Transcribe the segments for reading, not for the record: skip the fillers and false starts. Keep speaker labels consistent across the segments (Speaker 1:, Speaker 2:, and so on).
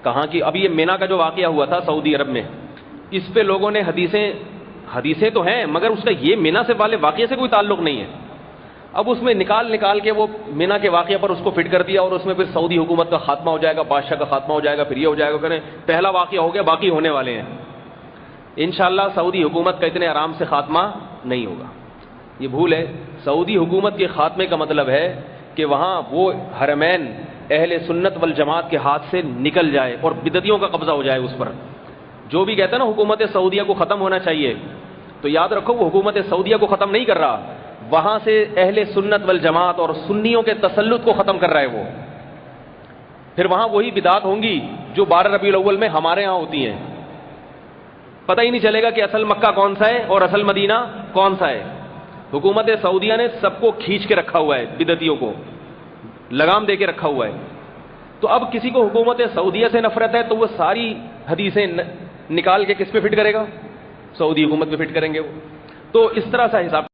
Speaker 1: کہاں کی؟ اب یہ مینا کا جو واقعہ ہوا تھا سعودی عرب میں، اس پہ لوگوں نے حدیثیں تو ہیں مگر اس کا یہ مینا سے والے واقعے سے کوئی تعلق نہیں ہے. اب اس میں نکال کے وہ مینا کے واقعہ پر اس کو فٹ کر دیا، اور اس میں پھر سعودی حکومت کا خاتمہ ہو جائے گا، بادشاہ کا خاتمہ ہو جائے گا، پھر یہ ہو جائے گا. کہ پہلا واقعہ ہو گیا، باقی ہونے والے ہیں. انشاءاللہ سعودی حکومت کا اتنے آرام سے خاتمہ نہیں ہوگا. یہ بھول ہے. سعودی حکومت کے خاتمے کا مطلب ہے کہ وہاں وہ حرمین اہل سنت والجماعت کے ہاتھ سے نکل جائے اور بدعتیوں کا قبضہ ہو جائے اس پر. جو بھی کہتا ہے نا حکومت سعودیہ کو ختم ہونا چاہیے، تو یاد رکھو وہ حکومت سعودیہ کو ختم نہیں کر رہا، وہاں سے اہل سنت والجماعت اور سنیوں کے تسلط کو ختم کر رہا ہے وہ. پھر وہاں وہی بدعات ہوں گی جو 12 ربیع الاول میں ہمارے ہاں ہوتی ہیں. پتہ ہی نہیں چلے گا کہ اصل مکہ کون سا ہے اور اصل مدینہ کون سا ہے. حکومت سعودیہ نے سب کو کھینچ کے رکھا ہوا ہے، بدعتیوں کو لگام دے کے رکھا ہوا ہے. تو اب کسی کو حکومت سعودیہ سے نفرت ہے تو وہ ساری حدیثیں نکال کے کس پہ فٹ کرے گا؟ سعودی حکومت پہ فٹ کریں گے وہ. تو اس طرح سے حساب.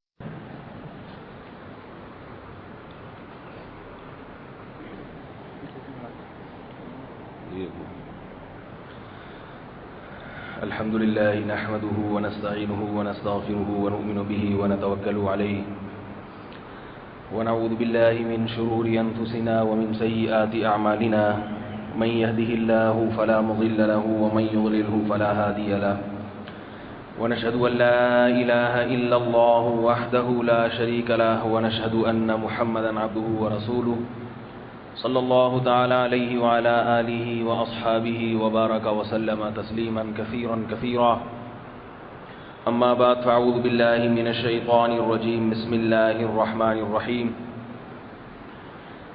Speaker 1: الحمد لله نحمده ونستعينه ونستغفره ونؤمن به ونتوكل عليه ونعوذ بالله من شرور أنفسنا ومن سيئات أعمالنا من يهده الله فلا مضل له ومن يضلله فلا هادي له ونشهد أن لا إله إلا الله وحده لا شريك له ونشهد أن محمدا عبده ورسوله صلی اللہ تعالی علیہ وعلى آلہ واصحابہ وبارک وسلم تسلیما کثیرا کثیرا. اما بعد فاعوذ باللہ من الشیطان الرجیم. بسم اللہ الرحمن الرحیم.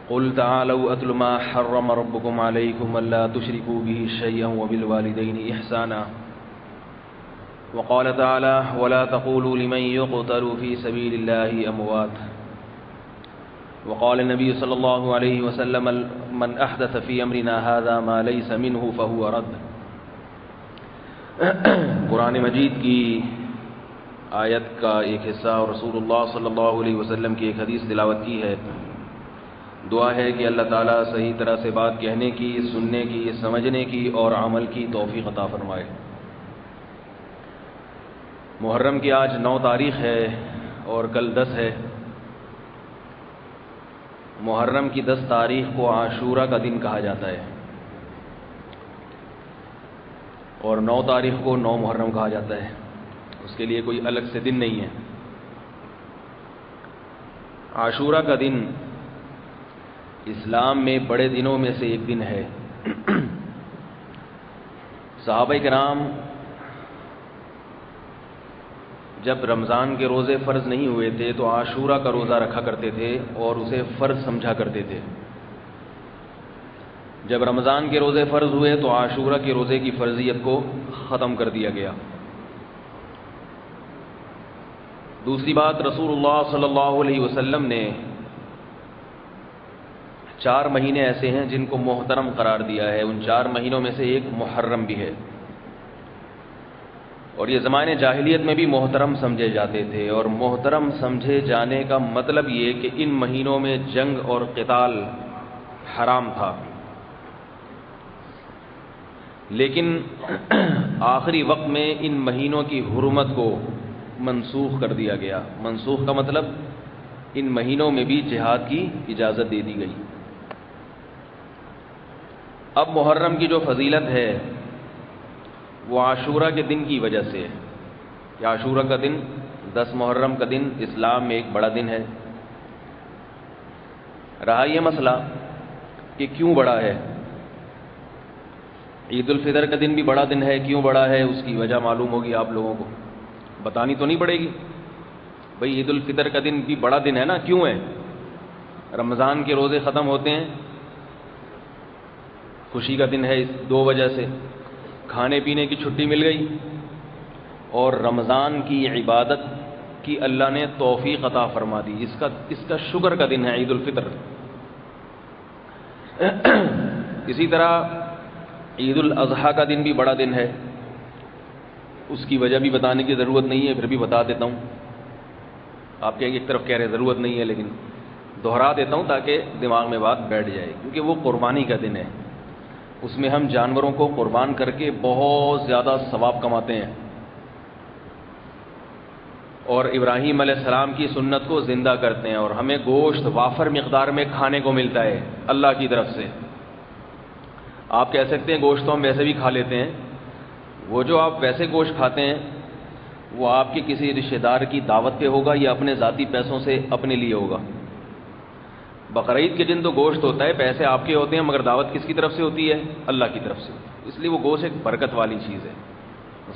Speaker 1: قل تعالوا اتل ما حرم ربکم علیکم الا تشرکوا به شیئا وبالوالدین احسانا. وقال تعالی ولا تقولوا لمن يقتل في سبيل الله اموات. وقال النبي صلی اللہ علیہ وسلم من احدث في امرنا هذا ما ليس منه فهو رد. قرآن مجید کی آیت کا ایک حصہ اور رسول اللہ صلی اللہ علیہ وسلم کی ایک حدیث تلاوت کی ہے. دعا ہے کہ اللہ تعالیٰ صحیح طرح سے بات کہنے کی، سننے کی، سمجھنے کی اور عمل کی توفیق عطا فرمائے. محرم کی آج 9 تاریخ ہے اور کل 10 ہے. محرم کی 10 تاریخ کو عاشورہ کا دن کہا جاتا ہے اور 9 تاریخ کو 9 محرم کہا جاتا ہے. اس کے لیے کوئی الگ سے دن نہیں ہے. عاشورہ کا دن اسلام میں بڑے دنوں میں سے ایک دن ہے. صحابہ کرام جب رمضان کے روزے فرض نہیں ہوئے تھے تو عاشورہ کا روزہ رکھا کرتے تھے اور اسے فرض سمجھا کرتے تھے. جب رمضان کے روزے فرض ہوئے تو عاشورہ کے روزے کی فرضیت کو ختم کر دیا گیا. دوسری بات، رسول اللہ صلی اللہ علیہ وسلم نے 4 مہینے ایسے ہیں جن کو محترم قرار دیا ہے. ان 4 مہینوں میں سے ایک محرم بھی ہے اور یہ زمانے جاہلیت میں بھی محترم سمجھے جاتے تھے. اور محترم سمجھے جانے کا مطلب یہ کہ ان مہینوں میں جنگ اور قتال حرام تھا. لیکن آخری وقت میں ان مہینوں کی حرمت کو منسوخ کر دیا گیا. منسوخ کا مطلب ان مہینوں میں بھی جہاد کی اجازت دے دی گئی. اب محرم کی جو فضیلت ہے وہ عاشورہ کے دن کی وجہ سے ہے کہ عاشورہ کا دن 10 محرم کا دن اسلام میں ایک بڑا دن ہے. رہا یہ مسئلہ کہ کیوں بڑا ہے. عید الفطر کا دن بھی بڑا دن ہے. کیوں بڑا ہے اس کی وجہ معلوم ہوگی آپ لوگوں کو، بتانی تو نہیں پڑے گی. بھئی عید الفطر کا دن بھی بڑا دن ہے نا. کیوں ہے؟ رمضان کے روزے ختم ہوتے ہیں، خوشی کا دن ہے. اس 2 وجہ سے کھانے پینے کی چھٹی مل گئی اور رمضان کی عبادت کی اللہ نے توفیق عطا فرما دی. اس کا شکر کا دن ہے عید الفطر. اسی طرح عید الاضحیٰ کا دن بھی بڑا دن ہے. اس کی وجہ بھی بتانے کی ضرورت نہیں ہے، پھر بھی بتا دیتا ہوں. آپ کہیں ایک طرف کہہ رہے ضرورت نہیں ہے، لیکن دہرا دیتا ہوں تاکہ دماغ میں بات بیٹھ جائے. کیونکہ وہ قربانی کا دن ہے. اس میں ہم جانوروں کو قربان کر کے بہت زیادہ ثواب کماتے ہیں، اور ابراہیم علیہ السلام کی سنت کو زندہ کرتے ہیں، اور ہمیں گوشت وافر مقدار میں کھانے کو ملتا ہے اللہ کی طرف سے۔ آپ کہہ سکتے ہیں گوشت تو ہم ویسے بھی کھا لیتے ہیں، وہ جو آپ ویسے گوشت کھاتے ہیں وہ آپ کے کسی رشتہ دار کی دعوت پہ ہوگا یا اپنے ذاتی پیسوں سے اپنے لیے ہوگا۔ بقرعید کے دن تو گوشت ہوتا ہے، پیسے آپ کے ہوتے ہیں، مگر دعوت کس کی طرف سے ہوتی ہے؟ اللہ کی طرف سے، اس لیے وہ گوشت ایک برکت والی چیز ہے،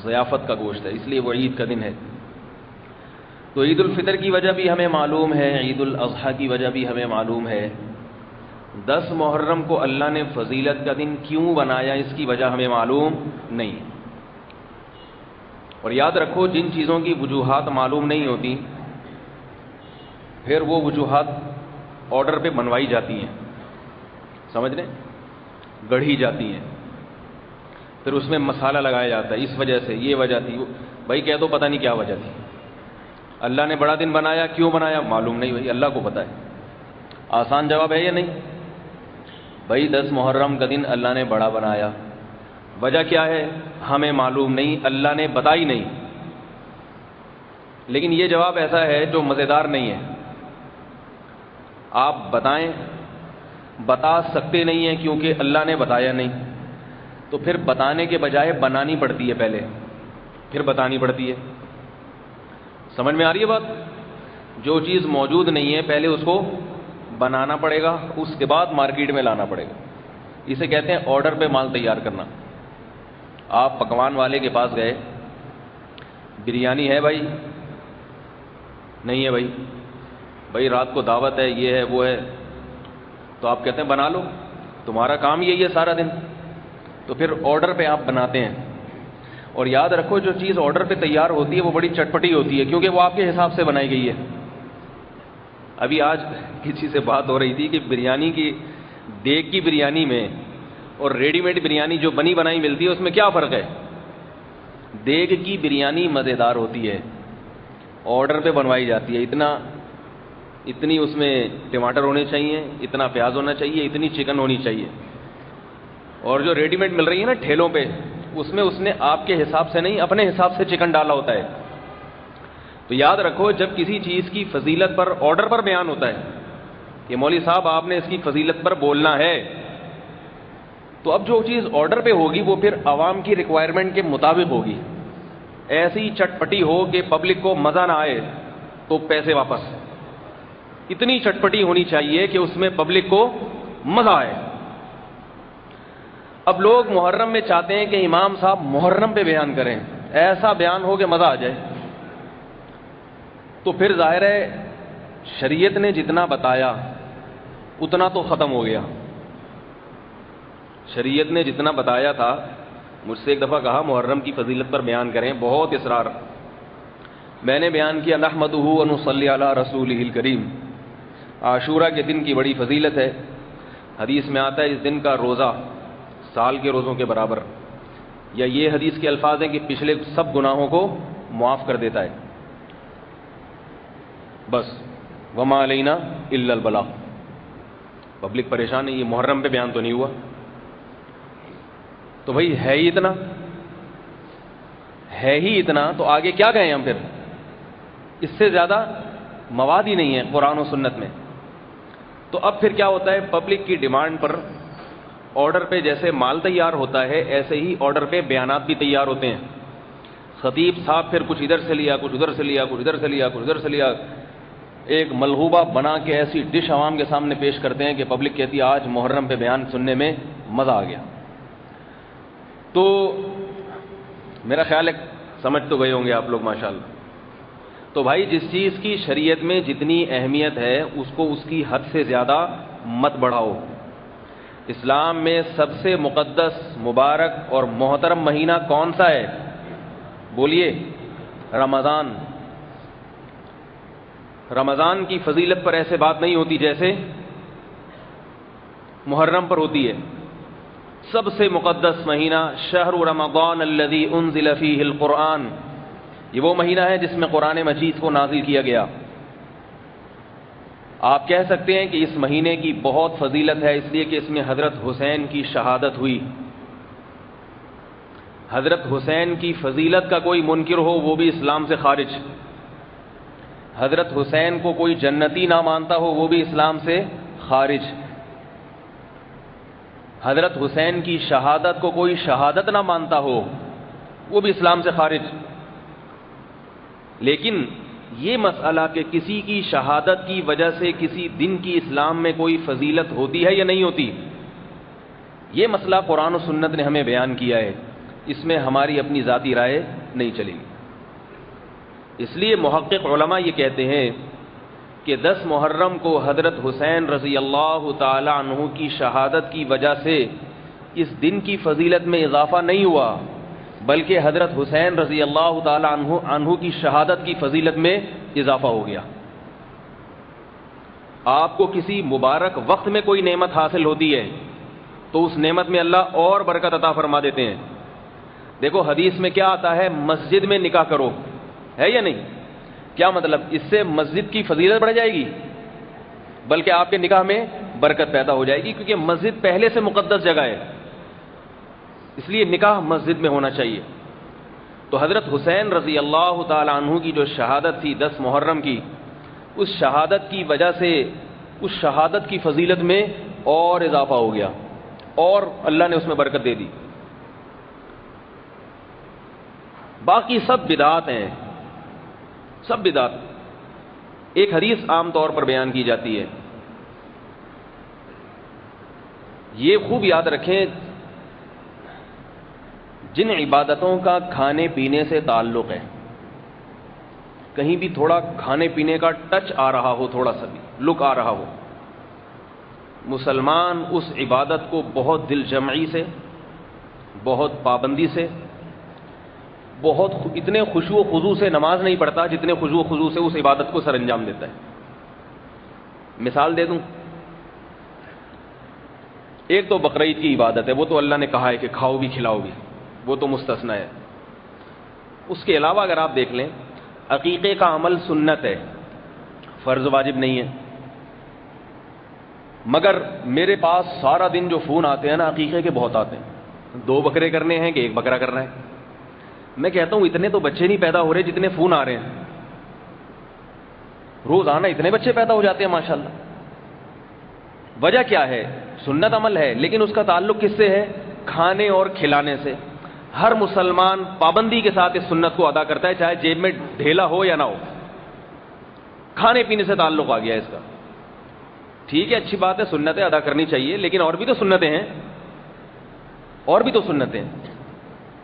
Speaker 1: ضیافت کا گوشت ہے، اس لیے وہ عید کا دن ہے۔ تو عید الفطر کی وجہ بھی ہمیں معلوم ہے، عید الاضحیٰ کی وجہ بھی ہمیں معلوم ہے۔ 10 محرم کو اللہ نے فضیلت کا دن کیوں بنایا اس کی وجہ ہمیں معلوم نہیں۔ اور یاد رکھو، جن چیزوں کی وجوہات معلوم نہیں ہوتی پھر وہ وجوہات آرڈر پہ بنوائی جاتی ہیں، سمجھ رہے، گڑھی جاتی ہیں، پھر اس میں مسالہ لگایا جاتا ہے، اس وجہ سے یہ وجہ تھی، بھائی کہہ دو پتہ نہیں کیا وجہ تھی۔ اللہ نے بڑا دن بنایا، کیوں بنایا معلوم نہیں، بھائی اللہ کو پتہ ہے۔ آسان جواب ہے یا نہیں؟ بھائی 10 محرم کا دن اللہ نے بڑا بنایا، وجہ کیا ہے ہمیں معلوم نہیں، اللہ نے بتائی نہیں۔ لیکن یہ جواب ایسا ہے جو مزیدار نہیں ہے۔ آپ بتائیں، بتا سکتے نہیں ہیں کیونکہ اللہ نے بتایا نہیں، تو پھر بتانے کے بجائے بنانی پڑتی ہے، پہلے پھر بتانی پڑتی ہے۔ سمجھ میں آ رہی ہے بات؟ جو چیز موجود نہیں ہے پہلے اس کو بنانا پڑے گا، اس کے بعد مارکیٹ میں لانا پڑے گا۔ اسے کہتے ہیں آرڈر پہ مال تیار کرنا۔ آپ پکوان والے کے پاس گئے، بریانی ہے بھائی؟ نہیں ہے بھائی رات کو دعوت ہے، یہ ہے وہ ہے، تو آپ کہتے ہیں بنا لو، تمہارا کام یہی ہے سارا دن، تو پھر آرڈر پہ آپ بناتے ہیں۔ اور یاد رکھو، جو چیز آرڈر پہ تیار ہوتی ہے وہ بڑی چٹپٹی ہوتی ہے، کیونکہ وہ آپ کے حساب سے بنائی گئی ہے۔ ابھی آج کسی سے بات ہو رہی تھی کہ بریانی کی دیگ کی بریانی میں اور ریڈی میڈ بریانی جو بنی بنائی ملتی ہے اس میں کیا فرق ہے؟ دیگ کی بریانی مزیدار ہوتی ہے، آرڈر پہ بنوائی جاتی ہے، اتنی اس میں ٹماٹر ہونے چاہیے، اتنا پیاز ہونا چاہیے، اتنی چکن ہونی چاہیے۔ اور جو ریڈی میڈ مل رہی ہے نا ٹھیلوں پہ، اس میں اس نے آپ کے حساب سے نہیں اپنے حساب سے چکن ڈالا ہوتا ہے۔ تو یاد رکھو، جب کسی چیز کی فضیلت پر آرڈر پر بیان ہوتا ہے کہ مولوی صاحب آپ نے اس کی فضیلت پر بولنا ہے، تو اب جو چیز آرڈر پہ ہوگی وہ پھر عوام کی ریکوائرمنٹ کے مطابق ہوگی۔ ایسی چٹپٹی ہو کہ پبلک کو مزہ نہ آئے تو پیسے واپس، اتنی چٹپٹی ہونی چاہیے کہ اس میں پبلک کو مزہ آئے۔ اب لوگ محرم میں چاہتے ہیں کہ امام صاحب محرم پہ بیان کریں، ایسا بیان ہو کہ مزہ آ جائے، تو پھر ظاہر ہے شریعت نے جتنا بتایا اتنا تو ختم ہو گیا۔ شریعت نے جتنا بتایا تھا، مجھ سے ایک دفعہ کہا محرم کی فضیلت پر بیان کریں، بہت اصرار، میں نے بیان کیا نحمدہ ونصلی علی رسولہ الکریم۔ عاشورہ کے دن کی بڑی فضیلت ہے، حدیث میں آتا ہے اس دن کا روزہ سال کے روزوں کے برابر، یا یہ حدیث کے الفاظ ہیں کہ پچھلے سب گناہوں کو معاف کر دیتا ہے۔ بس وما علینا الا البلاغ۔ پبلک پریشان ہے، یہ محرم پہ بیان تو نہیں ہوا، تو بھائی ہے ہی اتنا تو آگے کیا کہیں ہم؟ پھر اس سے زیادہ مواد ہی نہیں ہے قرآن و سنت میں۔ تو اب پھر کیا ہوتا ہے، پبلک کی ڈیمانڈ پر آرڈر پہ جیسے مال تیار ہوتا ہے، ایسے ہی آرڈر پہ بیانات بھی تیار ہوتے ہیں۔ خطیب صاحب پھر کچھ ادھر سے لیا، کچھ ادھر سے لیا، کچھ ادھر سے لیا، کچھ ادھر سے لیا، ایک ملغوبہ بنا کے ایسی ڈش عوام کے سامنے پیش کرتے ہیں کہ پبلک کہتی ہے آج محرم پہ بیان سننے میں مزہ آ گیا۔ تو میرا خیال ہے سمجھ تو گئے ہوں گے آپ لوگ ماشاءاللہ۔ تو بھائی جس چیز کی شریعت میں جتنی اہمیت ہے اس کو اس کی حد سے زیادہ مت بڑھاؤ۔ اسلام میں سب سے مقدس، مبارک اور محترم مہینہ کون سا ہے؟ بولیے، رمضان۔ رمضان کی فضیلت پر ایسے بات نہیں ہوتی جیسے محرم پر ہوتی ہے۔ سب سے مقدس مہینہ شہر رمضان الذی انزل فیہ القرآن، یہ وہ مہینہ ہے جس میں قرآن مجید کو نازل کیا گیا۔ آپ کہہ سکتے ہیں کہ اس مہینے کی بہت فضیلت ہے اس لیے کہ اس میں حضرت حسین کی شہادت ہوئی. حضرت حسین کی فضیلت کا کوئی منکر ہو وہ بھی اسلام سے خارج. حضرت حسین کو کوئی جنتی نہ مانتا ہو وہ بھی اسلام سے خارج. حضرت حسین کی شہادت کو کوئی شہادت نہ مانتا ہو وہ بھی اسلام سے خارج. لیکن یہ مسئلہ کہ کسی کی شہادت کی وجہ سے کسی دن کی اسلام میں کوئی فضیلت ہوتی ہے یا نہیں ہوتی، یہ مسئلہ قرآن و سنت نے ہمیں بیان کیا ہے، اس میں ہماری اپنی ذاتی رائے نہیں چلے گی. اس لیے محقق علماء یہ کہتے ہیں کہ 10 محرم کو حضرت حسین رضی اللہ تعالی عنہ کی شہادت کی وجہ سے اس دن کی فضیلت میں اضافہ نہیں ہوا، بلکہ حضرت حسین رضی اللہ تعالی عنہ کی شہادت کی فضیلت میں اضافہ ہو گیا. آپ کو کسی مبارک وقت میں کوئی نعمت حاصل ہوتی ہے تو اس نعمت میں اللہ اور برکت عطا فرما دیتے ہیں. دیکھو حدیث میں کیا آتا ہے، مسجد میں نکاح کرو، ہے یا نہیں؟ کیا مطلب؟ اس سے مسجد کی فضیلت بڑھ جائے گی، بلکہ آپ کے نکاح میں برکت پیدا ہو جائے گی، کیونکہ مسجد پہلے سے مقدس جگہ ہے، اس لیے نکاح مسجد میں ہونا چاہیے. تو حضرت حسین رضی اللہ تعالی عنہ کی جو شہادت تھی 10 محرم کی، اس شہادت کی وجہ سے اس شہادت کی فضیلت میں اور اضافہ ہو گیا اور اللہ نے اس میں برکت دے دی. باقی سب بدعات ہیں، سب بدعات. ایک حدیث عام طور پر بیان کی جاتی ہے، یہ خوب یاد رکھیں، جن عبادتوں کا کھانے پینے سے تعلق ہے، کہیں بھی تھوڑا کھانے پینے کا ٹچ آ رہا ہو، تھوڑا سا بھی لک آ رہا ہو، مسلمان اس عبادت کو بہت دل جمعی سے، بہت پابندی سے، بہت اتنے خشوع و خضوع سے نماز نہیں پڑھتا جتنے خشوع و خضوع سے اس عبادت کو سر انجام دیتا ہے. مثال دے دوں، ایک تو بقرعید کی عبادت ہے، وہ تو اللہ نے کہا ہے کہ کھاؤ بھی کھلاؤ بھی، وہ تو مستثنی ہے. اس کے علاوہ اگر آپ دیکھ لیں، عقیقے کا عمل سنت ہے، فرض واجب نہیں ہے. مگر میرے پاس سارا دن جو فون آتے ہیں نا عقیقے کے بہت آتے ہیں، 2 بکرے کرنے ہیں کہ 1 بکرا کرنا ہے. میں کہتا ہوں اتنے تو بچے نہیں پیدا ہو رہے جتنے فون آ رہے ہیں. روزانہ اتنے بچے پیدا ہو جاتے ہیں ماشاءاللہ. وجہ کیا ہے؟ سنت عمل ہے، لیکن اس کا تعلق کس سے ہے؟ کھانے اور کھلانے سے. ہر مسلمان پابندی کے ساتھ اس سنت کو ادا کرتا ہے، چاہے جیب میں ڈھیلا ہو یا نہ ہو. کھانے پینے سے تعلق آ گیا اس کا. ٹھیک ہے، اچھی بات ہے، سنتیں ادا کرنی چاہیے، لیکن اور بھی تو سنتیں ہیں، اور بھی تو سنتیں ہیں،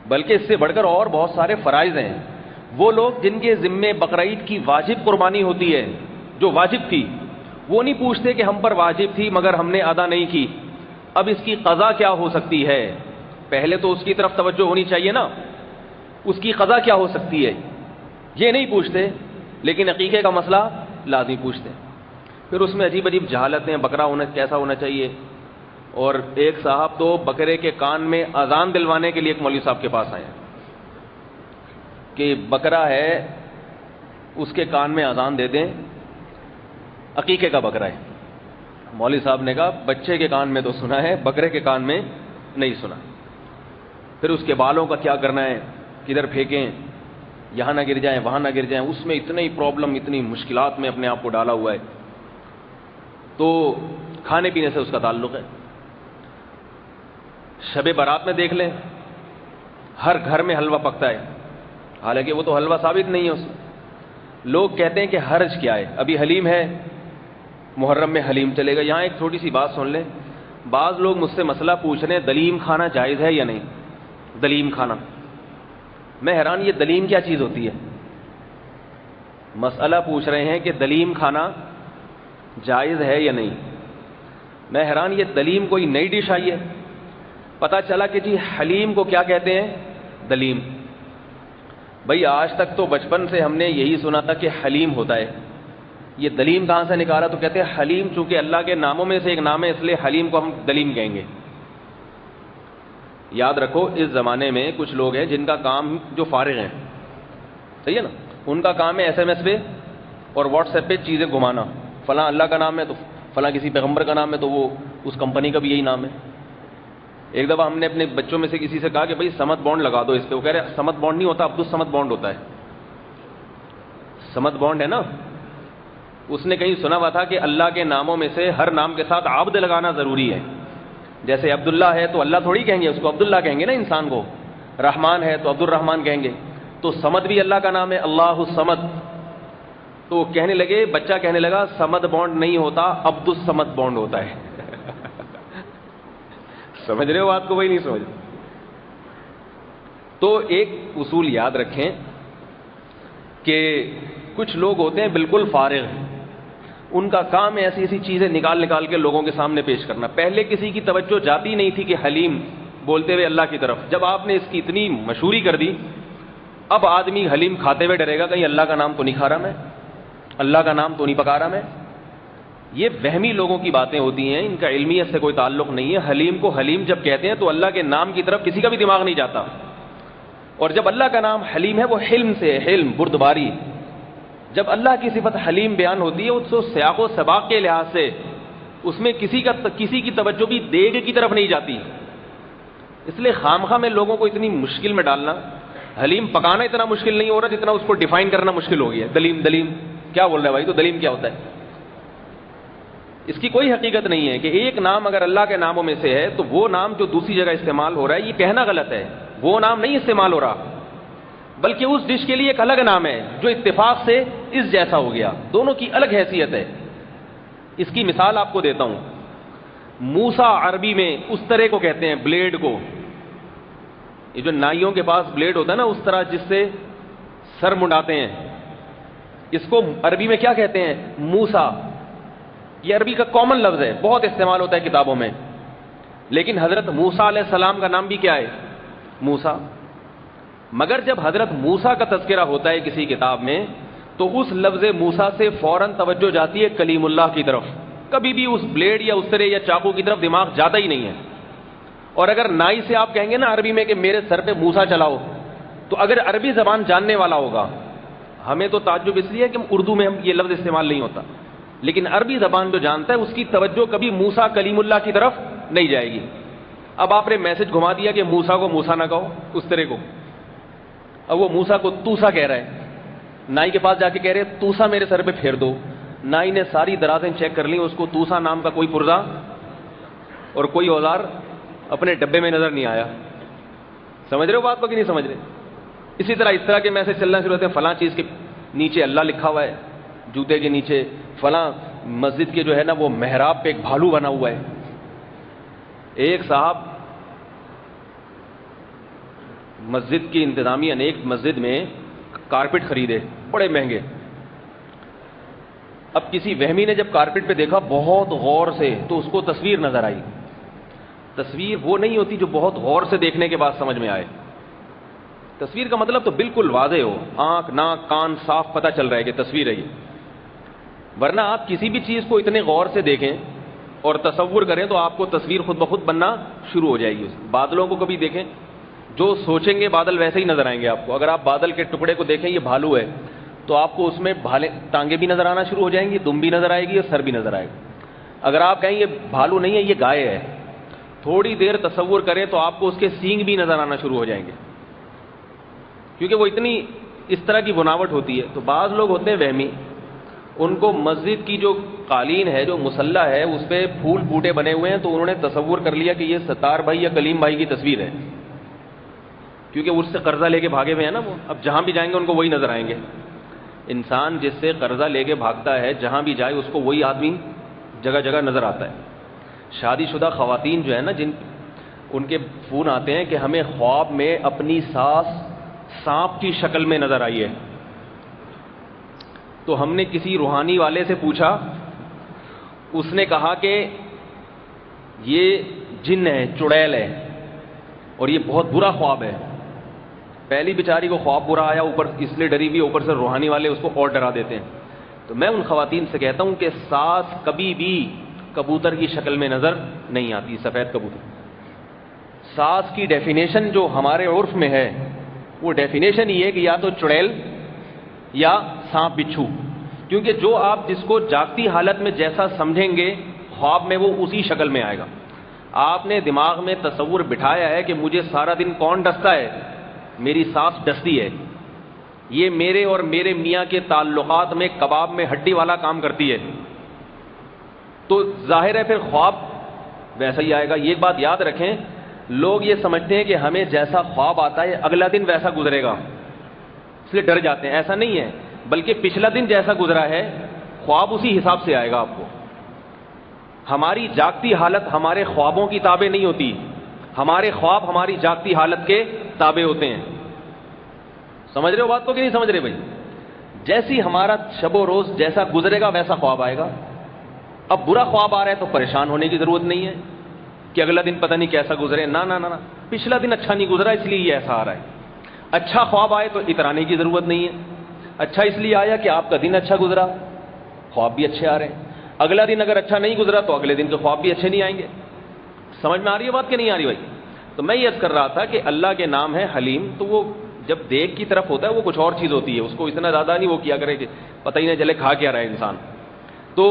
Speaker 1: بلکہ اس سے بڑھ کر اور بہت سارے فرائض ہیں. وہ لوگ جن کے ذمے بقرعید کی واجب قربانی ہوتی ہے، جو واجب تھی، وہ نہیں پوچھتے کہ ہم پر واجب تھی مگر ہم نے ادا نہیں کی، اب اس کی قضا کیا ہو سکتی ہے. پہلے تو اس کی طرف توجہ ہونی چاہیے نا، اس کی قضا کیا ہو سکتی ہے، یہ نہیں پوچھتے. لیکن عقیقے کا مسئلہ لازمی پوچھتے ہیں. پھر اس میں عجیب عجیب جہالتیں، بکرا ہونا کیسا ہونا چاہیے. اور ایک صاحب تو بکرے کے کان میں اذان دلوانے کے لیے ایک مولوی صاحب کے پاس آئے کہ بکرا ہے اس کے کان میں اذان دے دیں، عقیقے کا بکرا ہے. مولوی صاحب نے کہا بچے کے کان میں تو سنا ہے، بکرے کے کان میں نہیں سنا. پھر اس کے بالوں کا کیا کرنا ہے، کدھر پھینکیں، یہاں نہ گر جائیں وہاں نہ گر جائیں. اس میں اتنی پرابلم، اتنی مشکلات میں اپنے آپ کو ڈالا ہوا ہے. تو کھانے پینے سے اس کا تعلق ہے. شب برات میں دیکھ لیں، ہر گھر میں حلوہ پکتا ہے، حالانکہ وہ تو حلوہ ثابت نہیں ہے اس میں. لوگ کہتے ہیں کہ حرج کیا ہے، ابھی حلیم ہے، محرم میں حلیم چلے گا. یہاں ایک چھوٹی سی بات سن لیں. بعض لوگ مجھ سے مسئلہ پوچھ رہے ہیں دلیم کھانا جائز ہے یا نہیں. دلیم کھانا، میں حیران، یہ دلیم کیا چیز ہوتی ہے؟ مسئلہ پوچھ رہے ہیں کہ دلیم کھانا جائز ہے یا نہیں. میں حیران، یہ دلیم کوئی نئی ڈش آئی ہے؟ پتہ چلا کہ جی حلیم کو کیا کہتے ہیں؟ دلیم. بھئی آج تک تو بچپن سے ہم نے یہی سنا تھا کہ حلیم ہوتا ہے، یہ دلیم کہاں سے نکالا؟ تو کہتے ہیں حلیم چونکہ اللہ کے ناموں میں سے ایک نام ہے اس لیے حلیم کو ہم دلیم کہیں گے. یاد رکھو اس زمانے میں کچھ لوگ ہیں جن کا کام جو فارغ ہیں، صحیح ہے نا، ان کا کام ہے SMS پہ اور واٹس ایپ پہ چیزیں گھمانا، فلاں اللہ کا نام ہے تو فلاں کسی پیغمبر کا نام ہے تو وہ اس کمپنی کا بھی یہی نام ہے. ایک دفعہ ہم نے اپنے بچوں میں سے کسی سے کہا کہ بھائی سمت بانڈ لگا دو اس پہ. وہ کہہ رہے سمت بانڈ نہیں ہوتا, عبدالصمد بانڈ ہوتا ہے. سمت بانڈ ہے نا, اس نے کہیں سنا ہوا تھا کہ اللہ کے ناموں میں سے ہر نام کے ساتھ عبد لگانا ضروری ہے. جیسے عبداللہ ہے تو اللہ تھوڑی کہیں گے اس کو, عبداللہ کہیں گے نا انسان کو. رحمان ہے تو عبد الرحمان کہیں گے. تو سمد بھی اللہ کا نام ہے, اللہ الصمد. تو کہنے لگے, بچہ کہنے لگا سمد بانڈ نہیں ہوتا, عبد الصمد بانڈ ہوتا ہے. سمجھ رہے ہو بات کو؟ وہی نہیں سمجھ. تو ایک اصول یاد رکھیں کہ کچھ لوگ ہوتے ہیں بالکل فارغ, ان کا کام ہے ایسی ایسی چیزیں نکال کے لوگوں کے سامنے پیش کرنا. پہلے کسی کی توجہ جاتی نہیں تھی کہ حلیم بولتے ہوئے اللہ کی طرف. جب آپ نے اس کی اتنی مشہوری کر دی, اب آدمی حلیم کھاتے ہوئے ڈرے گا کہیں اللہ کا نام تو نہیں کھا رہا میں, اللہ کا نام تو نہیں پکا رہا میں. یہ وہمی لوگوں کی باتیں ہوتی ہیں, ان کا علمیت سے کوئی تعلق نہیں ہے. حلیم کو حلیم جب کہتے ہیں تو اللہ کے نام کی طرف کسی کا بھی دماغ نہیں جاتا. اور جب اللہ کا نام حلیم ہے وہ حلم سے, حلم بردباری. جب اللہ کی صفت حلیم بیان ہوتی ہے اس کو سیاق و سباق کے لحاظ سے اس میں کسی کی توجہ بھی دیگ کی طرف نہیں جاتی. اس لیے خامخواہ میں لوگوں کو اتنی مشکل میں ڈالنا. حلیم پکانا اتنا مشکل نہیں ہو رہا جتنا اس کو ڈیفائن کرنا مشکل ہو گیا. دلیم کیا بول رہا ہے بھائی, تو دلیم کیا ہوتا ہے؟ اس کی کوئی حقیقت نہیں ہے کہ ایک نام اگر اللہ کے ناموں میں سے ہے تو وہ نام جو دوسری جگہ استعمال ہو رہا ہے یہ کہنا غلط ہے. وہ نام نہیں استعمال ہو رہا, بلکہ اس ڈش کے لیے ایک الگ نام ہے جو اتفاق سے اس جیسا ہو گیا. دونوں کی الگ حیثیت ہے. اس کی مثال آپ کو دیتا ہوں. موسا عربی میں اس طرح کو کہتے ہیں, بلیڈ کو. یہ جو نائیوں کے پاس بلیڈ ہوتا ہے نا اس طرح جس سے سر منڈاتے ہیں, اس کو عربی میں کیا کہتے ہیں؟ موسا. یہ عربی کا کامن لفظ ہے, بہت استعمال ہوتا ہے کتابوں میں. لیکن حضرت موسیٰ علیہ السلام کا نام بھی کیا ہے؟ موسیٰ. مگر جب حضرت موسیٰ کا تذکرہ ہوتا ہے کسی کتاب میں تو اس لفظ موسیٰ سے فوراً توجہ جاتی ہے کلیم اللہ کی طرف. کبھی بھی اس بلیڈ یا اس طرح یا چاقو کی طرف دماغ جاتا ہی نہیں ہے. اور اگر نائی سے آپ کہیں گے نا عربی میں کہ میرے سر پہ موسیٰ چلاؤ, تو اگر عربی زبان جاننے والا ہوگا, ہمیں تو تعجب اس لیے ہے کہ اردو میں یہ لفظ استعمال نہیں ہوتا, لیکن عربی زبان جو جانتا ہے اس کی توجہ کبھی موسیٰ کلیم اللہ کی طرف نہیں جائے گی. اب آپ نے میسج گھما دیا کہ موسیٰ کو موسیٰ نہ کہو, اس طرح کو. اب وہ موسیٰ کو توسا کہہ رہا ہے. نائی کے پاس جا کے کہہ رہے توسا میرے سر پہ پھیر دو. نائی نے ساری درازیں چیک کر لی, اس کو توسا نام کا کوئی پرزا اور کوئی اوزار اپنے ڈبے میں نظر نہیں آیا. سمجھ رہے ہو بات کو کہ نہیں سمجھ رہے؟ اسی طرح اس طرح کے میسج چلنا شروع ہوتے ہیں. فلاں چیز کے نیچے اللہ لکھا ہوا ہے, جوتے کے نیچے. فلاں مسجد کے جو ہے نا وہ محراب پہ ایک بھالو بنا ہوا ہے. ایک صاحب مسجد کی انتظامیہ نے ایک مسجد میں کارپٹ خریدے بڑے مہنگے. اب کسی وہمی نے جب کارپٹ پہ دیکھا بہت غور سے تو اس کو تصویر نظر آئی. تصویر وہ نہیں ہوتی جو بہت غور سے دیکھنے کے بعد سمجھ میں آئے. تصویر کا مطلب تو بالکل واضح ہو, آنکھ ناک کان صاف پتہ چل رہا ہے کہ تصویر ہے یہ. ورنہ آپ کسی بھی چیز کو اتنے غور سے دیکھیں اور تصور کریں تو آپ کو تصویر خود بخود بننا شروع ہو جائے گی. بادلوں کو کبھی دیکھیں, جو سوچیں گے بادل ویسے ہی نظر آئیں گے آپ کو. اگر آپ بادل کے ٹکڑے کو دیکھیں یہ بھالو ہے تو آپ کو اس میں ٹانگیں بھی نظر آنا شروع ہو جائیں گی, دم بھی نظر آئے گی اور سر بھی نظر آئے گا. اگر آپ کہیں یہ بھالو نہیں ہے یہ گائے ہے, تھوڑی دیر تصور کریں تو آپ کو اس کے سینگ بھی نظر آنا شروع ہو جائیں گے, کیونکہ وہ اتنی اس طرح کی بناوٹ ہوتی ہے. تو بعض لوگ ہوتے ہیں وہمی, ان کو مسجد کی جو قالین ہے, جو مصلی ہے, اس پہ پھول بوٹے بنے ہوئے ہیں, تو انہوں نے تصور کر لیا کہ یہ ستار بھائی یا کلیم بھائی کی تصویر ہے, کیونکہ اس سے قرضہ لے کے بھاگے ہوئے ہیں نا وہ. اب جہاں بھی جائیں گے ان کو وہی نظر آئیں گے. انسان جس سے قرضہ لے کے بھاگتا ہے جہاں بھی جائے اس کو وہی آدمی جگہ جگہ نظر آتا ہے. شادی شدہ خواتین جو ہے نا, ان کے فون آتے ہیں کہ ہمیں خواب میں اپنی ساس سانپ کی شکل میں نظر آئی ہے. تو ہم نے کسی روحانی والے سے پوچھا, اس نے کہا کہ یہ جن ہے, چڑیل ہے, اور یہ بہت برا خواب ہے. پہلی بیچاری کو خواب برا آیا, اوپر اس لیے ڈری ہوئی, اوپر سے روحانی والے اس کو اور ڈرا دیتے ہیں. تو میں ان خواتین سے کہتا ہوں کہ ساس کبھی بھی کبوتر کی شکل میں نظر نہیں آتی, سفید کبوتر. ساس کی ڈیفینیشن جو ہمارے عرف میں ہے وہ ڈیفینیشن یہ ہے کہ یا تو چڑیل یا سانپ بچھو. کیونکہ جو آپ جس کو جاگتی حالت میں جیسا سمجھیں گے خواب میں وہ اسی شکل میں آئے گا. آپ نے دماغ میں تصور بٹھایا ہے کہ مجھے سارا دن کون ڈستا ہے, میری سانس ڈستی ہے, یہ میرے اور میرے میاں کے تعلقات میں کباب میں ہڈی والا کام کرتی ہے, تو ظاہر ہے پھر خواب ویسا ہی آئے گا. یہ بات یاد رکھیں, لوگ یہ سمجھتے ہیں کہ ہمیں جیسا خواب آتا ہے اگلا دن ویسا گزرے گا, اس لیے ڈر جاتے ہیں. ایسا نہیں ہے, بلکہ پچھلا دن جیسا گزرا ہے خواب اسی حساب سے آئے گا آپ کو. ہماری جاگتی حالت ہمارے خوابوں کی تابع نہیں ہوتی, ہمارے خواب ہماری جاگتی حالت کے تابع ہوتے ہیں. سمجھ رہے ہو بات کو کہ نہیں سمجھ رہے بھائی؟ جیسی ہمارا شب و روز جیسا گزرے گا ویسا خواب آئے گا. اب برا خواب آ رہا ہے تو پریشان ہونے کی ضرورت نہیں ہے کہ اگلا دن پتہ نہیں کیسا گزرے. نہ نہ نہ, پچھلا دن اچھا نہیں گزرا اس لیے یہ ایسا آ رہا ہے. اچھا خواب آئے تو اترانے کی ضرورت نہیں ہے. اچھا اس لیے آیا کہ آپ کا دن اچھا گزرا, خواب بھی اچھے آ رہے ہیں. اگلا دن اگر اچھا نہیں گزرا تو اگلے دن کے خواب بھی اچھے نہیں آئیں گے. سمجھ میں آ رہی ہے بات کہ نہیں آ رہی بھائی؟ تو میں یہ عرض کر رہا تھا کہ اللہ کے نام ہے حلیم, تو وہ جب دیکھ کی طرف ہوتا ہے وہ کچھ اور چیز ہوتی ہے, اس کو اتنا زیادہ نہیں وہ کیا کرے کہ پتہ ہی نہیں چلے کھا کیا رہا ہے انسان. تو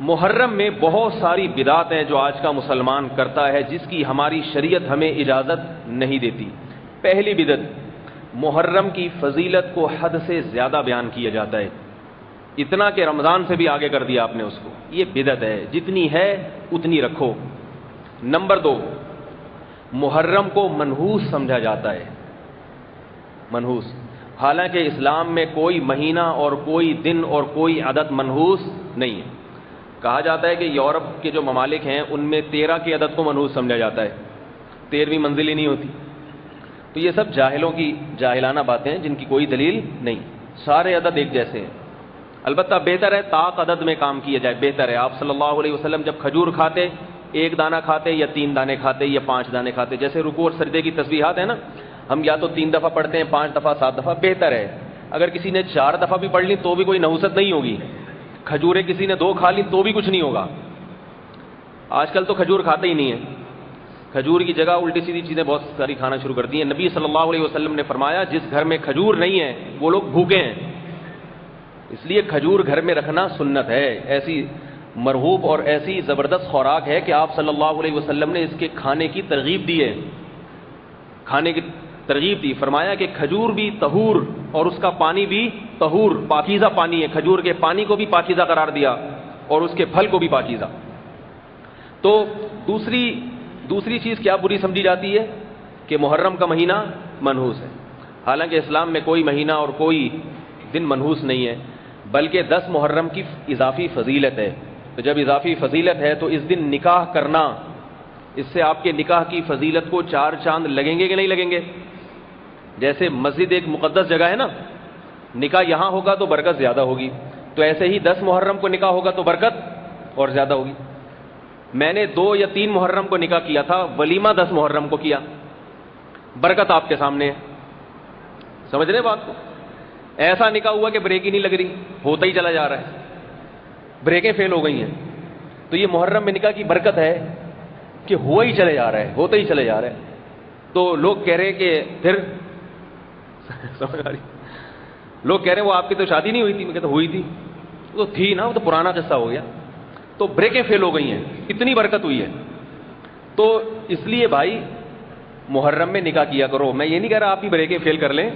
Speaker 1: محرم میں بہت ساری بدعت ہیں جو آج کا مسلمان کرتا ہے جس کی ہماری شریعت ہمیں اجازت نہیں دیتی. پہلی بدعت, محرم کی فضیلت کو حد سے زیادہ بیان کیا جاتا ہے, اتنا کہ رمضان سے بھی آگے کر دیا آپ نے اس کو. یہ بدعت ہے, جتنی ہے اتنی رکھو. نمبر 2, محرم کو منحوس سمجھا جاتا ہے, منحوس. حالانکہ اسلام میں کوئی مہینہ اور کوئی دن اور کوئی عدد منحوس نہیں ہے. کہا جاتا ہے کہ یورپ کے جو ممالک ہیں ان میں 13 کی عدد کو منحوس سمجھا جاتا ہے, 13ویں منزل ہی نہیں ہوتی. تو یہ سب جاہلوں کی جاہلانہ باتیں ہیں جن کی کوئی دلیل نہیں. سارے عدد ایک جیسے ہیں. البتہ بہتر ہے طاق عدد میں کام کیا جائے, بہتر ہے. آپ صلی اللہ علیہ وسلم جب کھجور کھاتے 1 دانہ کھاتے یا 3 دانے کھاتے یا 5 دانے کھاتے, جیسے رکوع اور سجدے کی تسبیحات ہیں نا, ہم یا تو 3 دفعہ پڑھتے ہیں, 5 دفعہ, 7 دفعہ, بہتر ہے. اگر کسی نے 4 دفعہ بھی پڑھ لی تو بھی کوئی نحوست نہیں ہوگی. کھجوریں کسی نے 2 کھا لی تو بھی کچھ نہیں ہوگا. آج کل تو کھجور کھاتے ہی نہیں ہے, کھجور کی جگہ الٹی سیدھی چیزیں بہت ساری کھانا شروع کر دی ہیں. نبی صلی اللہ علیہ وسلم نے فرمایا جس گھر میں کھجور نہیں ہے وہ لوگ بھوکے ہیں. اس لیے کھجور گھر میں رکھنا سنت ہے. ایسی مرغوب اور ایسی زبردست خوراک ہے کہ آپ صلی اللہ علیہ وسلم نے اس کے کھانے کی ترغیب دی ہے, کھانے کی ترغیب دی. فرمایا کہ کھجور بھی طہور اور اس کا پانی بھی طہور, پاکیزہ پانی ہے. کھجور کے پانی کو بھی پاکیزہ قرار دیا اور اس کے پھل کو بھی پاکیزہ. تو دوسری چیز کیا بری سمجھی جاتی ہے کہ محرم کا مہینہ منحوس ہے. حالانکہ اسلام میں کوئی مہینہ اور کوئی دن منحوس نہیں ہے, بلکہ 10 محرم کی اضافی فضیلت ہے. تو جب اضافی فضیلت ہے تو اس دن نکاح کرنا, اس سے آپ کے نکاح کی فضیلت کو 4 چاند لگیں گے کہ نہیں لگیں گے؟ جیسے مسجد ایک مقدس جگہ ہے نا, نکاح یہاں ہوگا تو برکت زیادہ ہوگی, تو ایسے ہی 10 محرم کو نکاح ہوگا تو برکت اور زیادہ ہوگی. میں نے 2 یا 3 محرم کو نکاح کیا تھا, ولیمہ 10 محرم کو کیا, برکت آپ کے سامنے ہے. سمجھ رہے بات کو؟ ایسا نکاح ہوا کہ بریک ہی نہیں لگ رہی, ہوتا ہی چلا جا رہا ہے, بریکیں فیل ہو گئی ہیں. تو یہ محرم میں نکاح کی برکت ہے کہ ہوا ہی چلے جا رہا ہے, ہوتا ہی چلے جا رہا ہے. تو لوگ کہہ رہے کہ پھر سمجھ آ رہی, لوگ کہہ رہے وہ آپ کی تو شادی نہیں ہوئی تھی. میں کہتا ہوئی تھی, تو تھی نا, وہ تو پرانا قصہ ہو گیا. تو بریکیں فیل ہو گئی ہیں, اتنی برکت ہوئی ہے. تو اس لیے بھائی محرم میں نکاح کیا کرو. میں یہ نہیں کہہ رہا آپ ہی بریکیں فیل کر لیں,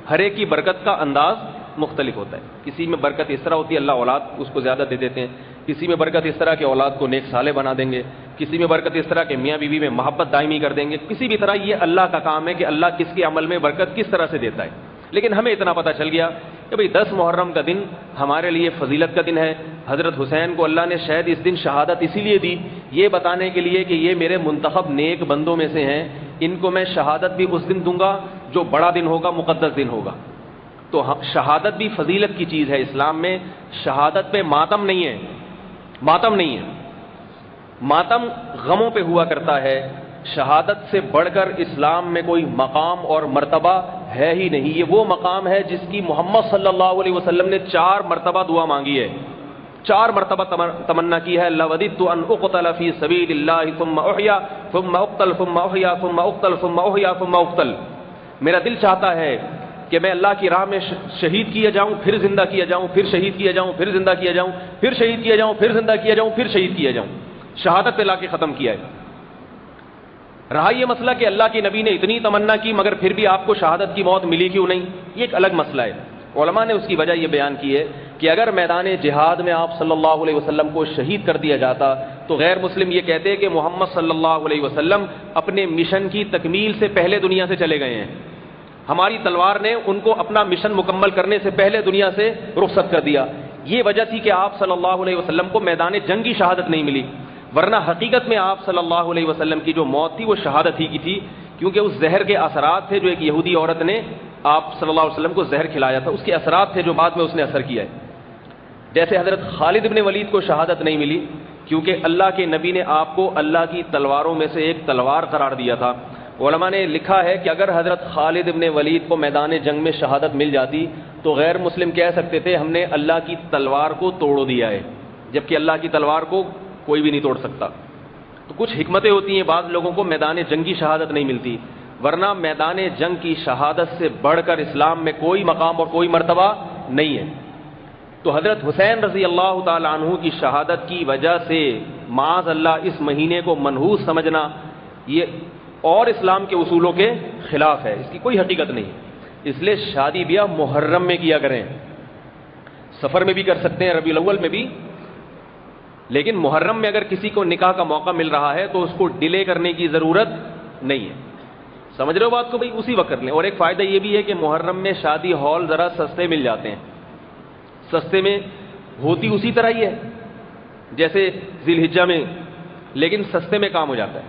Speaker 1: ہر ایک کی برکت کا انداز مختلف ہوتا ہے. کسی میں برکت اس طرح ہوتی ہے اللہ اولاد اس کو زیادہ دے دیتے ہیں, کسی میں برکت اس طرح کہ اولاد کو نیک صالح بنا دیں گے, کسی میں برکت اس طرح کہ میاں بیوی میں محبت دائمی کر دیں گے. کسی بھی طرح یہ اللہ کا کام ہے کہ اللہ کس کے عمل میں برکت کس طرح سے دیتا ہے. لیکن ہمیں اتنا پتہ چل گیا کہ بھئی 10 محرم کا دن ہمارے لیے فضیلت کا دن ہے. حضرت حسین کو اللہ نے شاید اس دن شہادت اسی لیے دی, یہ بتانے کے لیے کہ یہ میرے منتخب نیک بندوں میں سے ہیں, ان کو میں شہادت بھی اس دن دوں گا جو بڑا دن ہوگا, مقدس دن ہوگا. تو شہادت بھی فضیلت کی چیز ہے. اسلام میں شہادت پہ ماتم نہیں ہے, ماتم نہیں ہے. ماتم غموں پہ ہوا کرتا ہے. شہادت سے بڑھ کر اسلام میں کوئی مقام اور مرتبہ ہے ہی نہیں. یہ وہ مقام ہے جس کی محمد صلی اللہ علیہ وسلم نے 4 مرتبہ دعا مانگی ہے, 4 مرتبہ تمنا کی ہے. لوددت ان اقتل فی سبیل اللہ ثم احیا ثم اقتل ثم احیا ثم اقتل ثم احیا ثم اقتل. میرا دل چاہتا ہے کہ میں اللہ کی راہ میں شہید کیا جاؤں، پھر زندہ کیا جاؤں، پھر شہید کیا جاؤں، پھر زندہ کیا جاؤں، پھر شہید کیا جاؤں، پھر زندہ کیا جاؤں، پھر شہید کیا جاؤں، شہادت پہ لا کے ختم کیا ہے۔ رہا یہ مسئلہ کہ اللہ کے نبی نے اتنی تمنا کی مگر پھر بھی آپ کو شہادت کی موت ملی کیوں نہیں، یہ ایک الگ مسئلہ ہے۔ علماء نے اس کی وجہ یہ بیان کی ہے کہ اگر میدان جہاد میں آپ صلی اللہ علیہ وسلم کو شہید کر دیا جاتا تو غیر مسلم یہ کہتے کہ محمد صلی اللہ علیہ وسلم اپنے مشن کی تکمیل سے پہلے دنیا سے چلے گئے ہیں، ہماری تلوار نے ان کو اپنا مشن مکمل کرنے سے پہلے دنیا سے رخصت کر دیا۔ یہ وجہ تھی کہ آپ صلی اللہ علیہ وسلم کو میدان جنگ کی شہادت نہیں ملی، ورنہ حقیقت میں آپ صلی اللہ علیہ وسلم کی جو موت تھی وہ شہادت ہی کی تھی، کیونکہ اس زہر کے اثرات تھے جو ایک یہودی عورت نے آپ صلی اللہ علیہ وسلم کو زہر کھلایا تھا، اس کے اثرات تھے جو بعد میں اس نے اثر کیا ہے۔ جیسے حضرت خالد بن ولید کو شہادت نہیں ملی کیونکہ اللہ کے نبی نے آپ کو اللہ کی تلواروں میں سے ایک تلوار قرار دیا تھا۔ علماء نے لکھا ہے کہ اگر حضرت خالد بن ولید کو میدان جنگ میں شہادت مل جاتی تو غیر مسلم کہہ سکتے تھے ہم نے اللہ کی تلوار کو توڑ دیا ہے، جبکہ اللہ کی تلوار کو کوئی بھی نہیں توڑ سکتا۔ تو کچھ حکمتیں ہوتی ہیں، بعض لوگوں کو میدان جنگ کی شہادت نہیں ملتی، ورنہ میدان جنگ کی شہادت سے بڑھ کر اسلام میں کوئی مقام اور کوئی مرتبہ نہیں ہے۔ تو حضرت حسین رضی اللہ تعالی عنہ کی شہادت کی وجہ سے معاذ اللہ اس مہینے کو منحوس سمجھنا یہ اور اسلام کے اصولوں کے خلاف ہے، اس کی کوئی حقیقت نہیں۔ اس لیے شادی بیاہ محرم میں کیا کریں، سفر میں بھی کر سکتے ہیں، ربیع الاول میں بھی، لیکن محرم میں اگر کسی کو نکاح کا موقع مل رہا ہے تو اس کو ڈیلے کرنے کی ضرورت نہیں ہے۔ سمجھ رہے ہو بات کو بھائی؟ اسی وقت کر لیں۔ اور ایک فائدہ یہ بھی ہے کہ محرم میں شادی ہال ذرا سستے مل جاتے ہیں، سستے میں ہوتی اسی طرح ہی ہے جیسے ذی الحجہ میں، لیکن سستے میں کام ہو جاتا ہے۔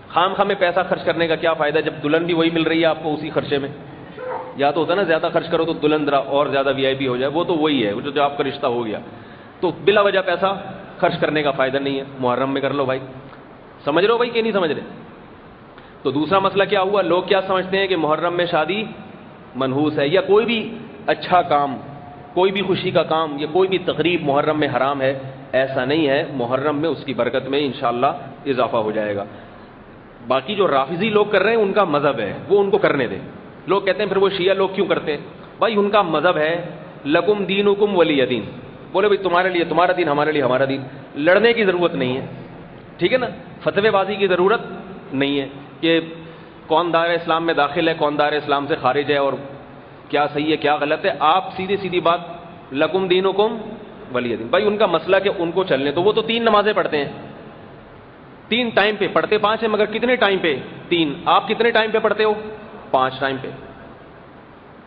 Speaker 1: خام خواہ میں پیسہ خرچ کرنے کا کیا فائدہ جب دلہن بھی وہی مل رہی ہے آپ کو اسی خرچے میں؟ یا تو ہوتا ہے نا زیادہ خرچ کرو تو دلہن ذرا اور زیادہ وی آئی پی ہو جائے، وہ تو وہی ہے جو آپ کا رشتہ ہو گیا، تو بلا وجہ پیسہ خرچ کرنے کا فائدہ نہیں ہے، محرم میں کر لو بھائی۔ سمجھ رہے ہو بھائی کہ نہیں سمجھ رہے؟ تو دوسرا مسئلہ کیا ہوا، لوگ کیا سمجھتے ہیں کہ محرم میں شادی منحوس ہے، یا کوئی بھی اچھا کام، کوئی بھی خوشی کا کام یا کوئی بھی تقریب محرم میں حرام ہے۔ ایسا نہیں ہے، محرم میں اس کی برکت میں انشاءاللہ اضافہ ہو جائے گا۔ باقی جو رافضی لوگ کر رہے ہیں ان کا مذہب ہے، وہ ان کو کرنے دیں۔ لوگ کہتے ہیں پھر وہ شیعہ لوگ کیوں کرتے ہیں؟ بھائی ان کا مذہب ہے، لکم دینکم ولی دین، بولے بھائی تمہارے لیے تمہارا دین، ہمارے لیے ہمارا دین، لڑنے کی ضرورت نہیں ہے، ٹھیک ہے نا؟ فتوے بازی کی ضرورت نہیں ہے کہ کون دائرہ اسلام میں داخل ہے، کون دائرہ اسلام سے خارج ہے، اور کیا صحیح ہے کیا غلط ہے۔ آپ سیدھی سیدھی بات، لکم دینکم ولی دین، بھائی ان کا مسئلہ کہ ان کو چلنے تو وہ تو 3 نمازیں پڑھتے ہیں، 3 ٹائم پہ پڑھتے، 5 ہیں مگر کتنے ٹائم پہ؟ 3۔ آپ کتنے ٹائم پہ پڑھتے ہو؟ 5 ٹائم پہ۔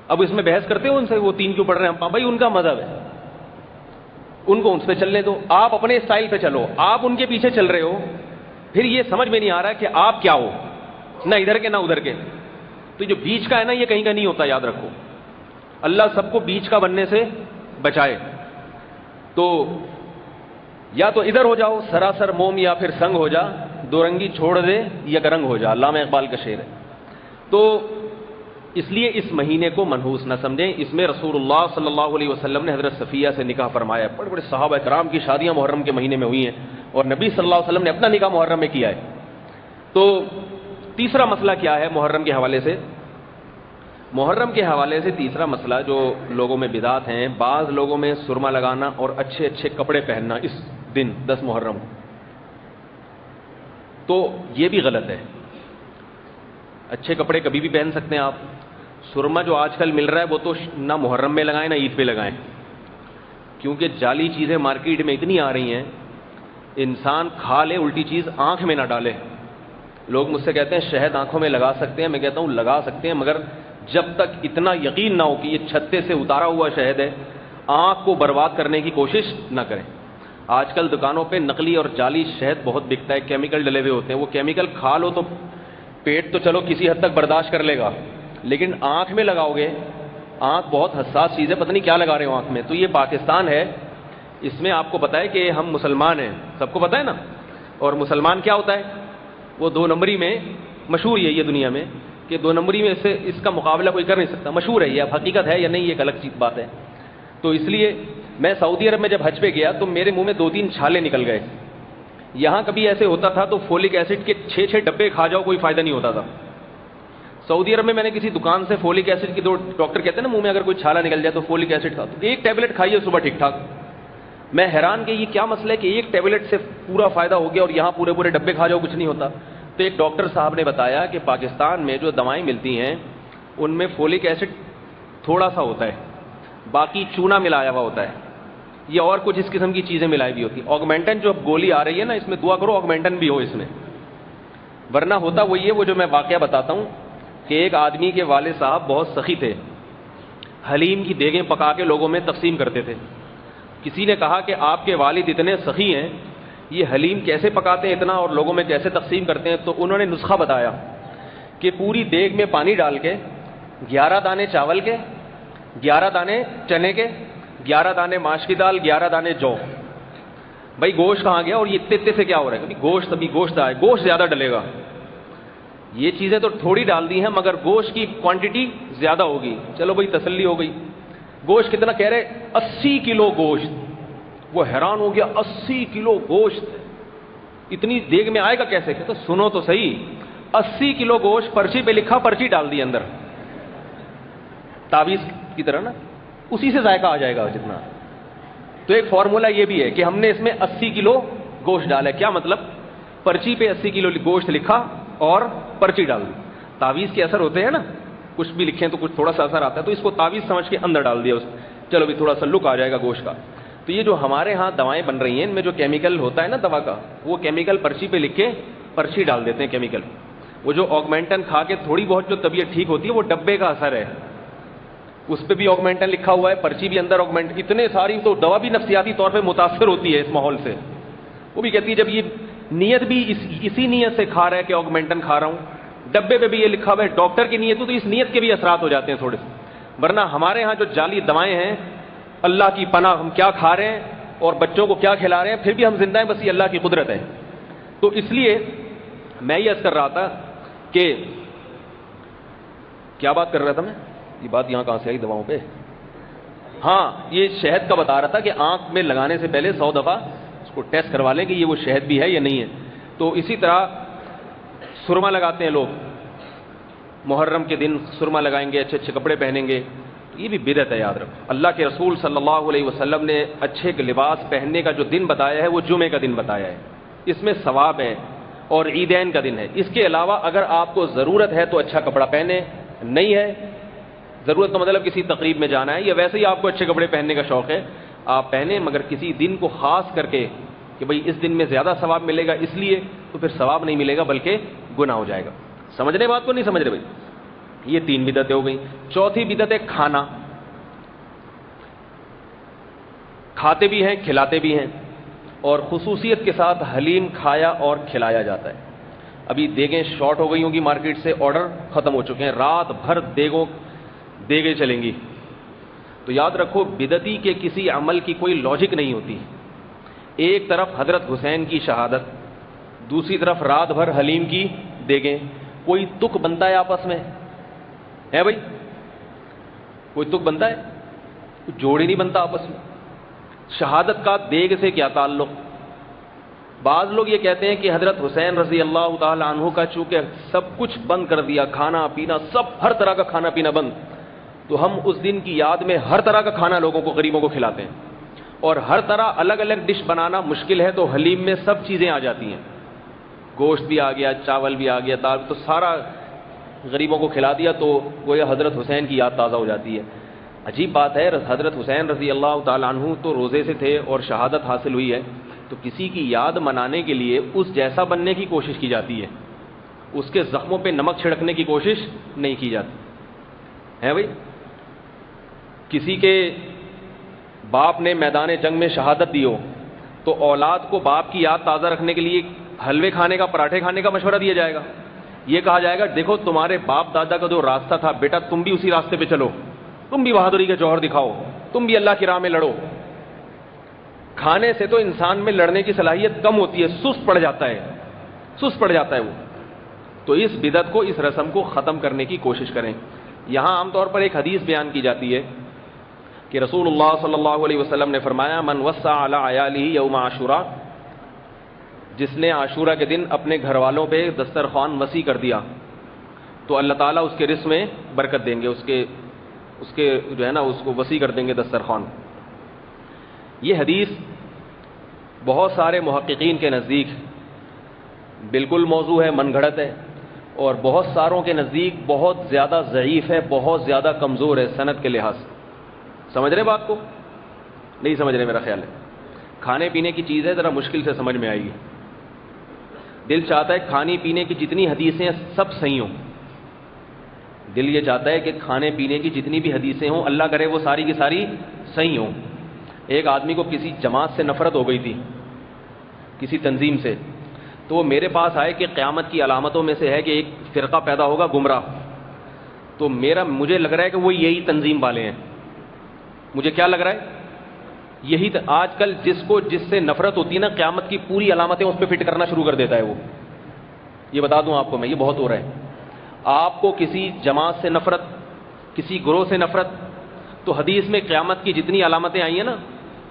Speaker 1: اب اس میں بحث کرتے ہو ان سے وہ 3 کیوں پڑھ رہے ہیں؟ بھائی ان کا مذہب ہے، ان کو ان سے چلنے دو، آپ اپنے اسٹائل پہ چلو۔ آپ ان کے پیچھے چل رہے ہو، پھر یہ سمجھ میں نہیں آ رہا کہ آپ کیا ہو، نہ ادھر کے نہ ادھر کے۔ تو جو بیچ کا ہے نا یہ کہیں کا نہیں ہوتا، یاد رکھو۔ اللہ سب کو بیچ کا بننے سے بچائے۔ تو یا تو ادھر ہو جاؤ سراسر موم، یا پھر سنگ ہو جا، 2 رنگی چھوڑ دے یک رنگ ہو جا، علامہ اقبال کا شعر ہے۔ تو اس لیے اس مہینے کو منحوس نہ سمجھیں، اس میں رسول اللہ صلی اللہ علیہ وسلم نے حضرت صفیہ سے نکاح فرمایا، بڑے بڑے صحابہ کرام کی شادیاں محرم کے مہینے میں ہوئی ہیں، اور نبی صلی اللہ علیہ وسلم نے اپنا نکاح محرم میں کیا ہے۔ تو تیسرا مسئلہ کیا ہے محرم کے حوالے سے؟ محرم کے حوالے سے تیسرا مسئلہ جو لوگوں میں بدعت ہیں، بعض لوگوں میں سرما لگانا اور اچھے اچھے کپڑے پہننا اس دن 10 محرم کو، تو یہ بھی غلط ہے۔ اچھے کپڑے کبھی بھی پہن سکتے ہیں آپ۔ سرما جو آج کل مل رہا ہے وہ تو نہ محرم میں لگائیں نہ عید پہ لگائیں، کیونکہ جعلی چیزیں مارکیٹ میں اتنی آ رہی ہیں، انسان کھا لے الٹی چیز آنکھ میں نہ ڈالے۔ لوگ مجھ سے کہتے ہیں شہد آنکھوں میں لگا سکتے ہیں، میں کہتا ہوں لگا سکتے ہیں، مگر جب تک اتنا یقین نہ ہو کہ یہ چھتے سے اتارا ہوا شہد ہے، آنکھ کو برباد کرنے کی کوشش نہ کریں۔ آج کل دکانوں پہ نقلی اور جعلی شہد بہت بکتا ہے، کیمیکل ڈلے ہوئے ہوتے ہیں، وہ کیمیکل کھا لو تو پیٹ تو چلو کسی حد تک برداشت کر لے گا، لیکن آنکھ میں لگاؤ گے، آنکھ بہت حساس چیز ہے، پتہ نہیں کیا لگا رہے ہو آنکھ میں۔ تو یہ پاکستان ہے، اس میں آپ کو پتہ ہے کہ ہم مسلمان ہیں، سب کو پتہ ہے نا، اور مسلمان کیا ہوتا ہے؟ وہ 2 نمبری میں مشہور ہے یہ دنیا میں کہ 2 نمبری میں سے اس کا مقابلہ کوئی کر نہیں سکتا، مشہور ہے یہ، اب حقیقت ہے یا نہیں یہ ایک الگ چیز بات ہے۔ تو اس لیے میں سعودی عرب میں جب حج پہ گیا تو میرے منہ میں 2-3 چھالے نکل گئے۔ یہاں کبھی ایسے ہوتا تھا تو فولک ایسڈ کے 6 ڈبے کھا جاؤ کوئی فائدہ نہیں ہوتا تھا۔ سعودی عرب میں میں نے کسی دکان سے فولک ایسڈ کی، تو ڈاکٹر کہتے ہیں نا منہ میں اگر کوئی چھالا نکل جائے تو فولک ایسڈ کھا، تو ایک ٹیبلٹ کھائیے صبح ٹھیک ٹھاک. میں حیران کہ یہ کیا مسئلہ ہے کہ ایک ٹیبلٹ سے پورا فائدہ ہو گیا اور یہاں پورے پورے ڈبے کھا جاؤ کچھ نہیں ہوتا. تو ایک ڈاکٹر صاحب نے بتایا کہ پاکستان میں جو دوائیں ملتی ہیں ان میں فولک ایسڈ تھوڑا سا ہوتا ہے، باقی چونا ملایا ہوا ہوتا ہے، یہ اور کچھ اس قسم کی چیزیں ملائی ہوئی ہوتی ہیں. آگمنٹن جو اب گولی آ رہی ہے نا، اس میں دعا کرو آگمنٹن بھی ہو اس میں، ورنہ ہوتا وہ یہ وہ جو میں واقعہ بتاتا ہوں کہ ایک آدمی کے والد صاحب بہت سخی تھے، حلیم کی دیگیں پکا کے لوگوں میں تقسیم کرتے تھے. کسی نے کہا کہ آپ کے والد اتنے سخی ہیں، یہ حلیم کیسے پکاتے ہیں اتنا اور لوگوں میں کیسے تقسیم کرتے ہیں؟ تو انہوں نے نسخہ بتایا کہ پوری دیگ میں پانی ڈال کے 11 دانے چاول کے، 11 دانے چنے کے، 11 دانے ماش کی دال، 11 دانے جو. بھائی گوشت کہاں گیا؟ اور یہ اتنے سے کیا ہو رہا ہے؟ کبھی گوشت ابھی گوشت آئے، گوشت زیادہ ڈلے گا. یہ چیزیں تو تھوڑی ڈال دی ہیں مگر گوشت کی کوانٹٹی زیادہ ہوگی. چلو بھائی تسلی ہو گئی. گوشت کتنا کہہ رہے؟ 80 کلو گوشت. وہ حیران ہو گیا، 80 کلو گوشت اتنی دیگ میں آئے گا کیسے؟ کہ تو سنو تو صحیح، 80 کلو گوشت پرچی پہ لکھا، پرچی ڈال دی اندر تعویذ کی طرح نا، اسی سے ذائقہ آ جائے گا جتنا. تو ایک فارمولہ یہ بھی ہے کہ ہم نے اس میں 80 کلو گوشت ڈالا ہے. کیا مطلب؟ پرچی پہ 80 کلو گوشت لکھا اور پرچی ڈال دی. تعویذ کے اثر ہوتے ہیں نا، کچھ بھی لکھیں تو کچھ تھوڑا سا اثر آتا ہے، تو اس کو تعویذ سمجھ کے اندر ڈال دیا اس. چلو بھی تھوڑا سا لک آ جائے گا گوشت کا. تو یہ جو ہمارے ہاں دوائیں بن رہی ہیں ان میں جو کیمیکل ہوتا ہے نا دوا کا، وہ کیمیکل پرچی پہ لکھ کے پرچی ڈال دیتے ہیں کیمیکل. وہ جو آگمنٹن کھا کے تھوڑی بہت جو طبیعت ٹھیک ہوتی ہے وہ ڈبے کا اثر ہے، اس پہ بھی آگمنٹن لکھا ہوا ہے، پرچی بھی اندر آگمنٹن. اتنے ساری تو دوا بھی نفسیاتی طور پہ متاثر ہوتی ہے اس ماحول سے. وہ بھی کہتی ہے جب یہ نیت بھی اسی نیت سے کھا رہا ہے کہ آگمنٹن کھا رہا ہوں، ڈبے پہ بھی یہ لکھا ہوا ہے ڈاکٹر کی نیت، تو اس نیت کے بھی اثرات ہو جاتے ہیں تھوڑے سے. ورنہ ہمارے ہاں جو جعلی دوائیں ہیں، اللہ کی پناہ، ہم کیا کھا رہے ہیں اور بچوں کو کیا کھلا رہے ہیں، پھر بھی ہم زندہ ہیں، بس یہ اللہ کی قدرت ہے. تو اس لیے میں یہ عرض کر رہا تھا کہ کیا بات کر رہا تھا میں؟ یہ بات یہاں کہاں سے آئی دواؤں پہ؟ ہاں، یہ شہد کا بتا رہا تھا کہ آنکھ میں لگانے سے پہلے 100 دفعہ اس کو ٹیسٹ کروا لیں کہ یہ وہ شہد بھی ہے یا نہیں ہے. تو اسی طرح سرما لگاتے ہیں لوگ، محرم کے دن سرما لگائیں گے، اچھے اچھے کپڑے پہنیں گے، یہ بھی بدعت ہے. یاد رکھو، اللہ کے رسول صلی اللہ علیہ وسلم نے اچھے لباس پہننے کا جو دن بتایا ہے وہ جمعے کا دن بتایا ہے، اس میں ثواب ہے، اور عیدین کا دن ہے. اس کے علاوہ اگر آپ کو ضرورت ہے تو اچھا کپڑا پہنے، نہیں ہے ضرورت کا مطلب کسی تقریب میں جانا ہے یا ویسے ہی آپ کو اچھے کپڑے پہننے کا شوق ہے آپ پہنیں، مگر کسی دن کو خاص کر کے کہ بھئی اس دن میں زیادہ ثواب ملے گا اس لیے، تو پھر ثواب نہیں ملے گا بلکہ گناہ ہو جائے گا. سمجھ رہے بات کو؟ نہیں سمجھ رہے بھائی؟ یہ 3 بدعتیں ہو گئیں. چوتھی بدعت ہے کھانا. کھاتے بھی ہیں کھلاتے بھی ہیں، اور خصوصیت کے ساتھ حلیم کھایا اور کھلایا جاتا ہے. ابھی دیگیں شارٹ ہو گئی ہوں گی مارکیٹ سے، آرڈر ختم ہو چکے ہیں، رات بھر دیگیں چلیں گی. تو یاد رکھو بدعتی کے کسی عمل کی کوئی لاجک نہیں ہوتی. ایک طرف حضرت حسین کی شہادت، دوسری طرف رات بھر حلیم کی دیگیں. کوئی تک بنتا ہے آپس میں؟ ہے بھائی کوئی تک بنتا ہے؟ کوئی جوڑ ہی نہیں بنتا آپس میں. شہادت کا دیگ سے کیا تعلق؟ بعض لوگ یہ کہتے ہیں کہ حضرت حسین رضی اللہ تعالی عنہ کا چونکہ سب کچھ بند کر دیا، کھانا پینا سب، ہر طرح کا کھانا پینا بند، تو ہم اس دن کی یاد میں ہر طرح کا کھانا لوگوں کو، غریبوں کو کھلاتے ہیں. اور ہر طرح الگ الگ ڈش بنانا مشکل ہے تو حلیم میں سب چیزیں آ جاتی ہیں، گوشت بھی آ گیا، چاول بھی آ گیا، دال، تو سارا غریبوں کو کھلا دیا تو گویا حضرت حسین کی یاد تازہ ہو جاتی ہے. عجیب بات ہے، حضرت حسین رضی اللہ تعالیٰ عنہ تو روزے سے تھے اور شہادت حاصل ہوئی ہے، تو کسی کی یاد منانے کے لیے اس جیسا بننے کی کوشش کی جاتی ہے، اس کے زخموں پہ نمک چھڑکنے کی کوشش نہیں کی جاتی ہے. بھائی کسی کے باپ نے میدان جنگ میں شہادت دی ہو تو اولاد کو باپ کی یاد تازہ رکھنے کے لیے حلوے کھانے کا، پراٹھے کھانے کا مشورہ دیا جائے گا. یہ کہا جائے گا دیکھو تمہارے باپ دادا کا جو راستہ تھا بیٹا، تم بھی اسی راستے پہ چلو، تم بھی بہادری کے جوہر دکھاؤ، تم بھی اللہ کی راہ میں لڑو. کھانے سے تو انسان میں لڑنے کی صلاحیت کم ہوتی ہے، سست پڑ جاتا ہے وہ. تو اس بدعت کو، اس رسم کو ختم کرنے کی کوشش کریں. یہاں عام طور پر ایک حدیث بیان کی جاتی ہے کہ رسول اللہ صلی اللہ علیہ وسلم نے فرمایا من وسع علی عیالہ یوم عاشوراء، جس نے عاشورہ کے دن اپنے گھر والوں پہ دسترخوان وسیع کر دیا، تو اللہ تعالیٰ اس کے رزق میں برکت دیں گے، اس کے جو ہے نا اس کو وسیع کر دیں گے دسترخوان۔ یہ حدیث بہت سارے محققین کے نزدیک بالکل موضوع ہے، من گھڑت ہے، اور بہت ساروں کے نزدیک بہت زیادہ ضعیف ہے، بہت زیادہ کمزور ہے سند کے لحاظ سے۔ سمجھ رہے بات کو؟ نہیں سمجھ رہے میرا خیال ہے۔ کھانے پینے کی چیز ہے، ذرا مشکل سے سمجھ میں آئے گی۔ دل چاہتا ہے کھانے پینے کی جتنی حدیثیں سب صحیح ہوں، دل یہ چاہتا ہے کہ کھانے پینے کی جتنی بھی حدیثیں ہوں اللہ کرے وہ ساری کی ساری صحیح ہوں۔ ایک آدمی کو کسی جماعت سے نفرت ہو گئی تھی، کسی تنظیم سے، تو وہ میرے پاس آئے کہ قیامت کی علامتوں میں سے ہے کہ ایک فرقہ پیدا ہوگا گمراہ، تو مجھے لگ رہا ہے کہ وہ یہی تنظیم والے ہیں۔ مجھے کیا لگ رہا ہے؟ یہی آج کل جس سے نفرت ہوتی ہے نا، قیامت کی پوری علامتیں اس پہ فٹ کرنا شروع کر دیتا ہے وہ۔ یہ بتا دوں آپ کو میں، یہ بہت ہو رہا ہے۔ آپ کو کسی جماعت سے نفرت، کسی گروہ سے نفرت، تو حدیث میں قیامت کی جتنی علامتیں آئی ہیں نا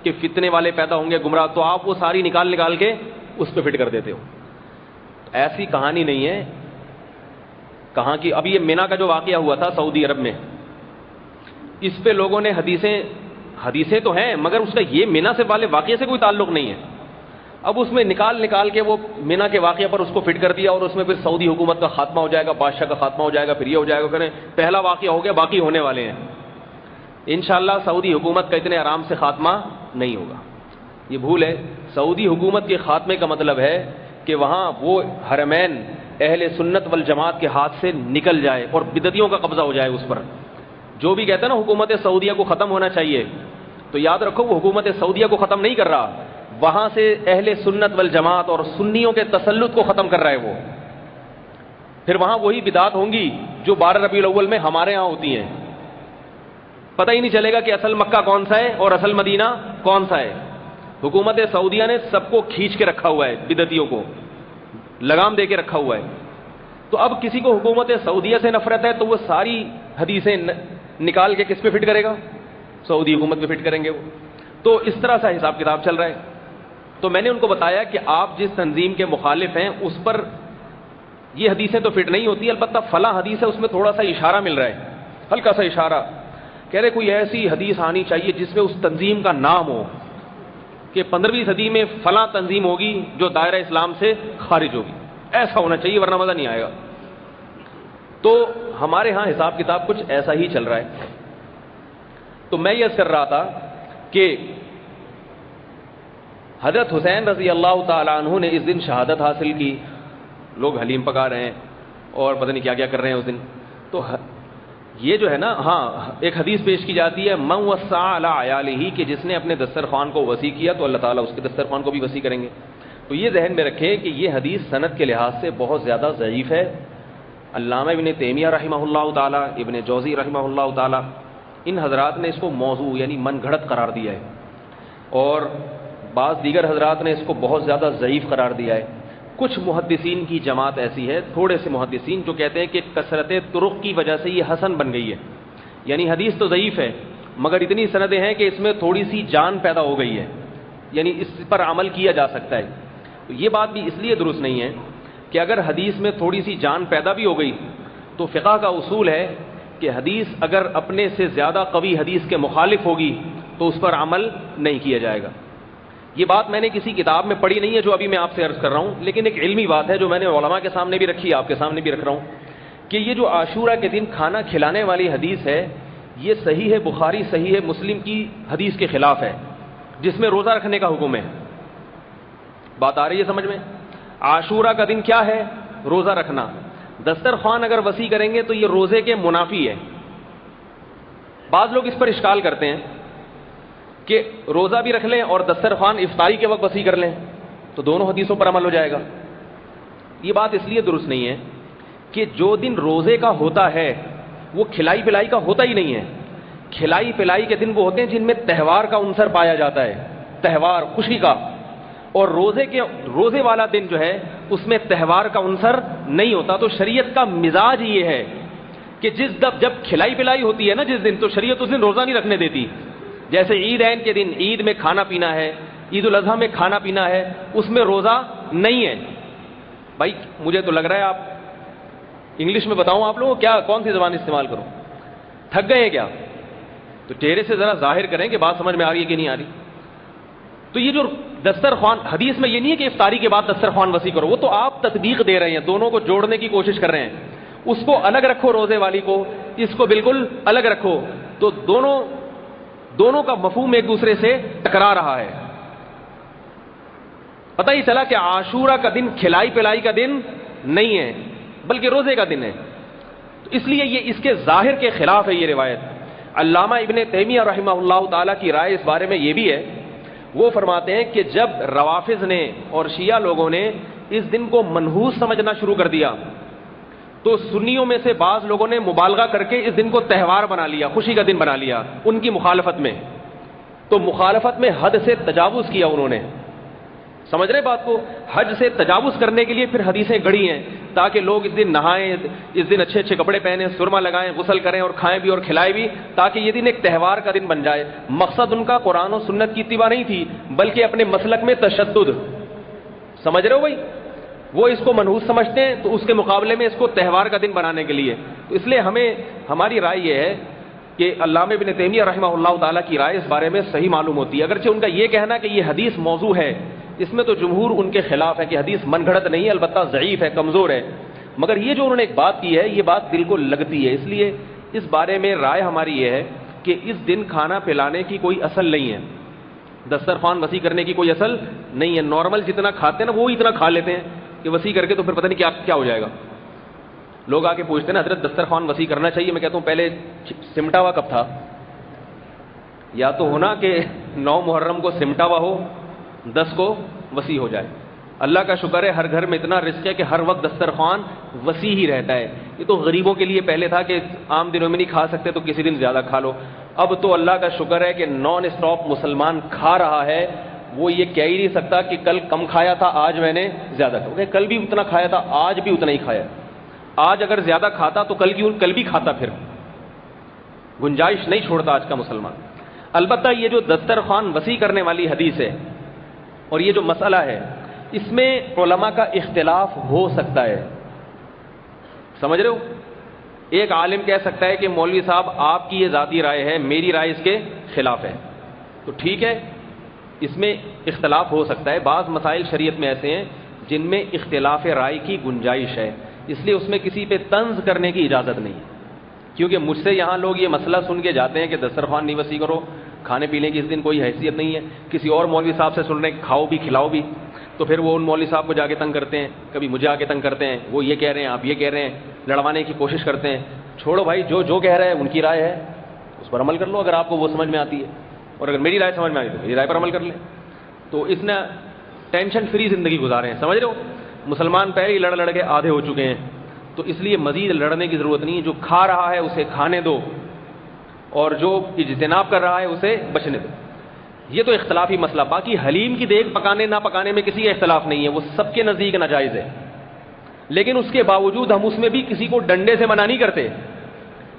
Speaker 1: کہ فتنے والے پیدا ہوں گے گمراہ، تو آپ وہ ساری نکال کے اس پہ فٹ کر دیتے ہو۔ ایسی کہانی نہیں ہے کہاں کی۔ ابھی یہ مینا کا جو واقعہ ہوا تھا سعودی عرب میں، اس پہ لوگوں نے حدیثیں تو ہیں مگر اس کا یہ مینا سے والے واقعے سے کوئی تعلق نہیں ہے۔ اب اس میں نکال کے وہ مینا کے واقعہ پر اس کو فٹ کر دیا، اور اس میں پھر سعودی حکومت کا خاتمہ ہو جائے گا، بادشاہ کا خاتمہ ہو جائے گا، پھر یہ ہو جائے گا، کہ پہلا واقعہ ہو گیا باقی ہونے والے ہیں۔ انشاءاللہ سعودی حکومت کا اتنے آرام سے خاتمہ نہیں ہوگا، یہ بھول ہے۔ سعودی حکومت کے خاتمے کا مطلب ہے کہ وہاں وہ حرمین اہل سنت والجماعت کے ہاتھ سے نکل جائے اور بدعتیوں کا قبضہ ہو جائے اس پر۔ جو بھی کہتا ہے نا حکومت سعودیہ کو ختم ہونا چاہیے، تو یاد رکھو وہ حکومت سعودیہ کو ختم نہیں کر رہا، وہاں سے اہل سنت والجماعت اور سنیوں کے تسلط کو ختم کر رہا ہے وہ۔ پھر وہاں وہی بدعات ہوں گی جو 12 ربیع الاول میں ہمارے ہاں ہوتی ہیں، پتہ ہی نہیں چلے گا کہ اصل مکہ کون سا ہے اور اصل مدینہ کون سا ہے۔ حکومت سعودیہ نے سب کو کھینچ کے رکھا ہوا ہے، بدعتیوں کو لگام دے کے رکھا ہوا ہے۔ تو اب کسی کو حکومت سعودیہ سے نفرت ہے تو وہ ساری حدیثیں نکال کے کس پہ فٹ کرے گا؟ سعودی حکومت پہ فٹ کریں گے وہ۔ تو اس طرح سے حساب کتاب چل رہا ہے۔ تو میں نے ان کو بتایا کہ آپ جس تنظیم کے مخالف ہیں اس پر یہ حدیثیں تو فٹ نہیں ہوتی، البتہ فلاں حدیث ہے اس میں تھوڑا سا اشارہ مل رہا ہے، ہلکا سا اشارہ، کہہ رہے کوئی ایسی حدیث آنی چاہیے جس میں اس تنظیم کا نام ہو کہ 15ویں صدی میں فلاں تنظیم ہوگی جو دائرہ اسلام سے خارج ہوگی، ایسا ہونا چاہیے ورنہ مزہ نہیں آئے گا۔ تو ہمارے ہاں حساب کتاب کچھ ایسا ہی چل رہا ہے۔ تو میں یہ کر رہا تھا کہ حضرت حسین رضی اللہ تعالیٰ عنہ نے اس دن شہادت حاصل کی، لوگ حلیم پکا رہے ہیں اور پتہ نہیں کیا کیا کر رہے ہیں اس دن۔ تو یہ جو ہے نا، ہاں ایک حدیث پیش کی جاتی ہے من وسع علی عیالہ، کہ جس نے اپنے دسترخوان کو وسیع کیا تو اللہ تعالیٰ اس کے دسترخوان کو بھی وسیع کریں گے۔ تو یہ ذہن میں رکھیں کہ یہ حدیث سند کے لحاظ سے بہت زیادہ ضعیف ہے۔ علامہ ابن تیمیہ رحمہ اللہ تعالیٰ، ابن جوزی رحمہ اللہ تعالیٰ، ان حضرات نے اس کو موضوع یعنی من گھڑت قرار دیا ہے، اور بعض دیگر حضرات نے اس کو بہت زیادہ ضعیف قرار دیا ہے۔ کچھ محدثین کی جماعت ایسی ہے، تھوڑے سے محدثین، جو کہتے ہیں کہ کثرت طرق کی وجہ سے یہ حسن بن گئی ہے، یعنی حدیث تو ضعیف ہے مگر اتنی سندیں ہیں کہ اس میں تھوڑی سی جان پیدا ہو گئی ہے، یعنی اس پر عمل کیا جا سکتا ہے۔ تو یہ بات بھی اس لیے درست نہیں ہے کہ اگر حدیث میں تھوڑی سی جان پیدا بھی ہو گئی تو فقہ کا اصول ہے کہ حدیث اگر اپنے سے زیادہ قوی حدیث کے مخالف ہوگی تو اس پر عمل نہیں کیا جائے گا۔ یہ بات میں نے کسی کتاب میں پڑھی نہیں ہے جو ابھی میں آپ سے عرض کر رہا ہوں، لیکن ایک علمی بات ہے جو میں نے علماء کے سامنے بھی رکھی، آپ کے سامنے بھی رکھ رہا ہوں، کہ یہ جو عاشورہ کے دن کھانا کھلانے والی حدیث ہے یہ صحیح ہے بخاری، صحیح ہے مسلم کی حدیث کے خلاف ہے جس میں روزہ رکھنے کا حکم ہے۔ بات آ رہی ہے سمجھ میں؟ عاشورہ کا دن کیا ہے؟ روزہ رکھنا۔ دسترخوان اگر وسیع کریں گے تو یہ روزے کے منافی ہے۔ بعض لوگ اس پر اشکال کرتے ہیں کہ روزہ بھی رکھ لیں اور دسترخوان افطاری کے وقت وسیع کر لیں تو دونوں حدیثوں پر عمل ہو جائے گا۔ یہ بات اس لیے درست نہیں ہے کہ جو دن روزے کا ہوتا ہے وہ کھلائی پلائی کا ہوتا ہی نہیں ہے۔ کھلائی پلائی کے دن وہ ہوتے ہیں جن میں تہوار کا عنصر پایا جاتا ہے، تہوار، خوشی کا، اور روزے والا دن جو ہے اس میں تہوار کا عنصر نہیں ہوتا۔ تو شریعت کا مزاج یہ ہے کہ جب کھلائی پلائی ہوتی ہے نا جس دن، تو شریعت اس دن روزہ نہیں رکھنے دیتی۔ جیسے عیدین کے دن عید میں کھانا پینا ہے، عید الاضحیٰ میں کھانا پینا ہے، اس میں روزہ نہیں ہے۔ بھائی مجھے تو لگ رہا ہے آپ انگلش میں بتاؤں آپ لوگوں کیا کون سی زبان استعمال کروں؟ تھک گئے ہیں کیا؟ تو چہرے سے ذرا ظاہر کریں کہ بات سمجھ میں آ رہی ہے کہ نہیں آ رہی. تو یہ جو دسترخوان، حدیث میں یہ نہیں ہے کہ افطاری کے بعد دسترخوان وسیع کرو، وہ تو آپ تطبیق دے رہے ہیں، دونوں کو جوڑنے کی کوشش کر رہے ہیں. اس کو الگ رکھو روزے والی کو، اس کو بالکل الگ رکھو، تو دونوں کا مفہوم ایک دوسرے سے ٹکرا رہا ہے. پتہ ہی چلا کہ عاشورہ کا دن کھلائی پلائی کا دن نہیں ہے بلکہ روزے کا دن ہے. تو اس لیے یہ اس کے ظاہر کے خلاف ہے یہ روایت. علامہ ابن تیمیہ رحمہ اللہ تعالیٰ کی رائے اس بارے میں یہ بھی ہے، وہ فرماتے ہیں کہ جب روافض نے اور شیعہ لوگوں نے اس دن کو منحوس سمجھنا شروع کر دیا تو سنیوں میں سے بعض لوگوں نے مبالغہ کر کے اس دن کو تہوار بنا لیا، خوشی کا دن بنا لیا ان کی مخالفت میں. تو مخالفت میں حد سے تجاوز کیا انہوں نے. سمجھ رہے بات کو؟ حج سے تجاوز کرنے کے لیے پھر حدیثیں گڑھی ہیں تاکہ لوگ اس دن نہائیں، اس دن اچھے اچھے کپڑے پہنیں، سرما لگائیں، غسل کریں اور کھائیں بھی اور کھلائیں بھی، تاکہ یہ دن ایک تہوار کا دن بن جائے. مقصد ان کا قرآن و سنت کی اتباع نہیں تھی بلکہ اپنے مسلک میں تشدد. سمجھ رہے ہو بھائی؟ وہ اس کو منحوس سمجھتے ہیں تو اس کے مقابلے میں اس کو تہوار کا دن بنانے کے لیے. تو اس لیے ہماری رائے یہ ہے کہ علامہ ابن تیمیہ رحمہ اللہ تعالیٰ کی رائے اس بارے میں صحیح معلوم ہوتی ہے. اگرچہ ان کا یہ کہنا کہ یہ حدیث موضوع ہے، اس میں تو جمہور ان کے خلاف ہے کہ حدیث من گھڑت نہیں ہے، البتہ ضعیف ہے، کمزور ہے. مگر یہ جو انہوں نے ایک بات کی ہے یہ بات دل کو لگتی ہے. اس لیے اس بارے میں رائے ہماری یہ ہے کہ اس دن کھانا پلانے کی کوئی اصل نہیں ہے، دسترخوان وسیع کرنے کی کوئی اصل نہیں ہے. نارمل جتنا کھاتے ہیں نا وہ اتنا کھا لیتے ہیں کہ وسیع کر کے تو پھر پتہ نہیں کیا ہو جائے گا. لوگ آ کے پوچھتے ہیں نا حضرت دسترخوان وسیع کرنا چاہیے. میں کہتا ہوں پہلے سمٹا ہوا کب تھا؟ یا تو ہونا کہ 9 محرم کو سمٹا ہوا ہو، 10 کو وسیع ہو جائے. اللہ کا شکر ہے ہر گھر میں اتنا رزق ہے کہ ہر وقت دسترخوان وسیع ہی رہتا ہے. یہ تو غریبوں کے لیے پہلے تھا کہ عام دنوں میں نہیں کھا سکتے تو کسی دن زیادہ کھا لو. اب تو اللہ کا شکر ہے کہ نان اسٹاپ مسلمان کھا رہا ہے. وہ یہ کہہ ہی نہیں سکتا کہ کل کم کھایا تھا آج میں نے زیادہ کھایا. کل بھی اتنا کھایا تھا آج بھی اتنا ہی کھایا. آج اگر زیادہ کھاتا تو کل بھی کھاتا. پھر گنجائش نہیں چھوڑتا آج کا مسلمان. البتہ یہ جو دسترخوان وسیع کرنے والی حدیث ہے اور یہ جو مسئلہ ہے اس میں علماء کا اختلاف ہو سکتا ہے. سمجھ رہے ہو؟ ایک عالم کہہ سکتا ہے کہ مولوی صاحب آپ کی یہ ذاتی رائے ہے، میری رائے اس کے خلاف ہے. تو ٹھیک ہے، اس میں اختلاف ہو سکتا ہے. بعض مسائل شریعت میں ایسے ہیں جن میں اختلاف رائے کی گنجائش ہے، اس لیے اس میں کسی پہ طنز کرنے کی اجازت نہیں ہے. کیونکہ مجھ سے یہاں لوگ یہ مسئلہ سن کے جاتے ہیں کہ دسترخوان نہیں وسیع کرو، کھانے پینے کی اس دن کوئی حیثیت نہیں ہے. کسی اور مولوی صاحب سے سن رہے ہیں کھاؤ بھی کھلاؤ بھی، تو پھر وہ ان مولوی صاحب کو جا کے تنگ کرتے ہیں، کبھی مجھے آ کے تنگ کرتے ہیں. وہ یہ کہہ رہے ہیں آپ یہ کہہ رہے ہیں، لڑوانے کی کوشش کرتے ہیں. چھوڑو بھائی، جو کہہ رہے ہیں ان کی رائے ہے، اس پر عمل کر لو اگر آپ کو وہ سمجھ میں آتی ہے. اور اگر میری رائے سمجھ میں آئی تو میری رائے پر عمل کر لیں. تو اس نے ٹینشن فری زندگی گزارے ہیں. سمجھ رہے ہو؟ مسلمان پہلے ہی لڑ کے آدھے ہو چکے ہیں، تو اس لیے مزید لڑنے کی ضرورت نہیں ہے. جو کھا رہا ہے اسے کھانے دو اور جو اجتناب کر رہا ہے اسے بچنے دو. یہ تو اختلافی مسئلہ. باقی حلیم کی دیگ پکانے نہ پکانے میں کسی کا اختلاف نہیں ہے، وہ سب کے نزدیک ناجائز ہے. لیکن اس کے باوجود ہم اس میں بھی کسی کو ڈنڈے سے منع نہیں کرتے.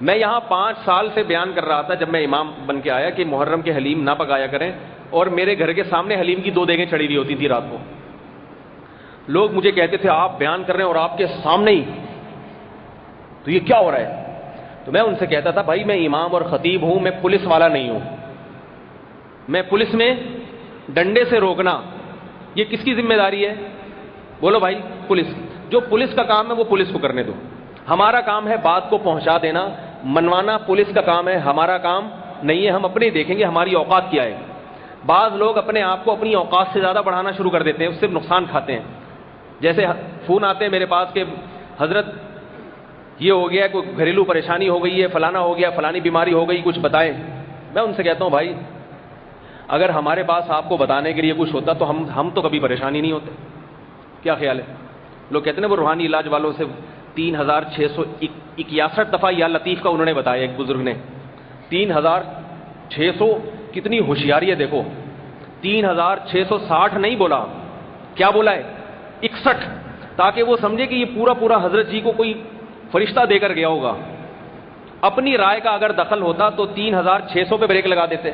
Speaker 1: میں یہاں 5 سال سے بیان کر رہا تھا جب میں امام بن کے آیا کہ محرم کے حلیم نہ پکایا کریں، اور میرے گھر کے سامنے حلیم کی 2 دیگیں چڑھی ہوئی ہوتی تھی رات کو. لوگ مجھے کہتے تھے آپ بیان کر رہے ہیں اور آپ کے سامنے ہی، تو یہ کیا ہو رہا ہے؟ تو میں ان سے کہتا تھا بھائی میں امام اور خطیب ہوں، میں پولیس والا نہیں ہوں. میں پولیس میں ڈنڈے سے روکنا یہ کس کی ذمہ داری ہے؟ بولو بھائی، پولیس. جو پولیس کا کام ہے وہ پولیس کو کرنے دو. ہمارا کام ہے بات کو پہنچا دینا، منوانا پولیس کا کام ہے، ہمارا کام نہیں ہے. ہم اپنے دیکھیں گے ہماری اوقات کیا ہے. بعض لوگ اپنے آپ کو اپنی اوقات سے زیادہ بڑھانا شروع کر دیتے ہیں، اس سے نقصان کھاتے ہیں. جیسے فون آتے ہیں میرے پاس کہ حضرت یہ ہو گیا، کوئی گھریلو پریشانی ہو گئی ہے، فلانا ہو گیا، فلانی بیماری ہو گئی، کچھ بتائیں. میں ان سے کہتا ہوں بھائی اگر ہمارے پاس آپ کو بتانے کے لیے کچھ ہوتا تو ہم تو کبھی پریشانی نہیں ہوتے. کیا خیال ہے؟ لوگ کہتے ہیں وہ روحانی علاج والوں سے 3661 دفعہ یا لطیف کا انہوں نے بتایا. ایک بزرگ نے 3600 کتنی ہوشیاری ہے دیکھو. 3660 نہیں بولا، کیا بولا ہے؟ 61، تاکہ وہ سمجھے کہ یہ پورا حضرت جی کو کوئی فرشتہ دے کر گیا ہوگا. اپنی رائے کا اگر دخل ہوتا تو 3600 پہ بریک لگا دیتے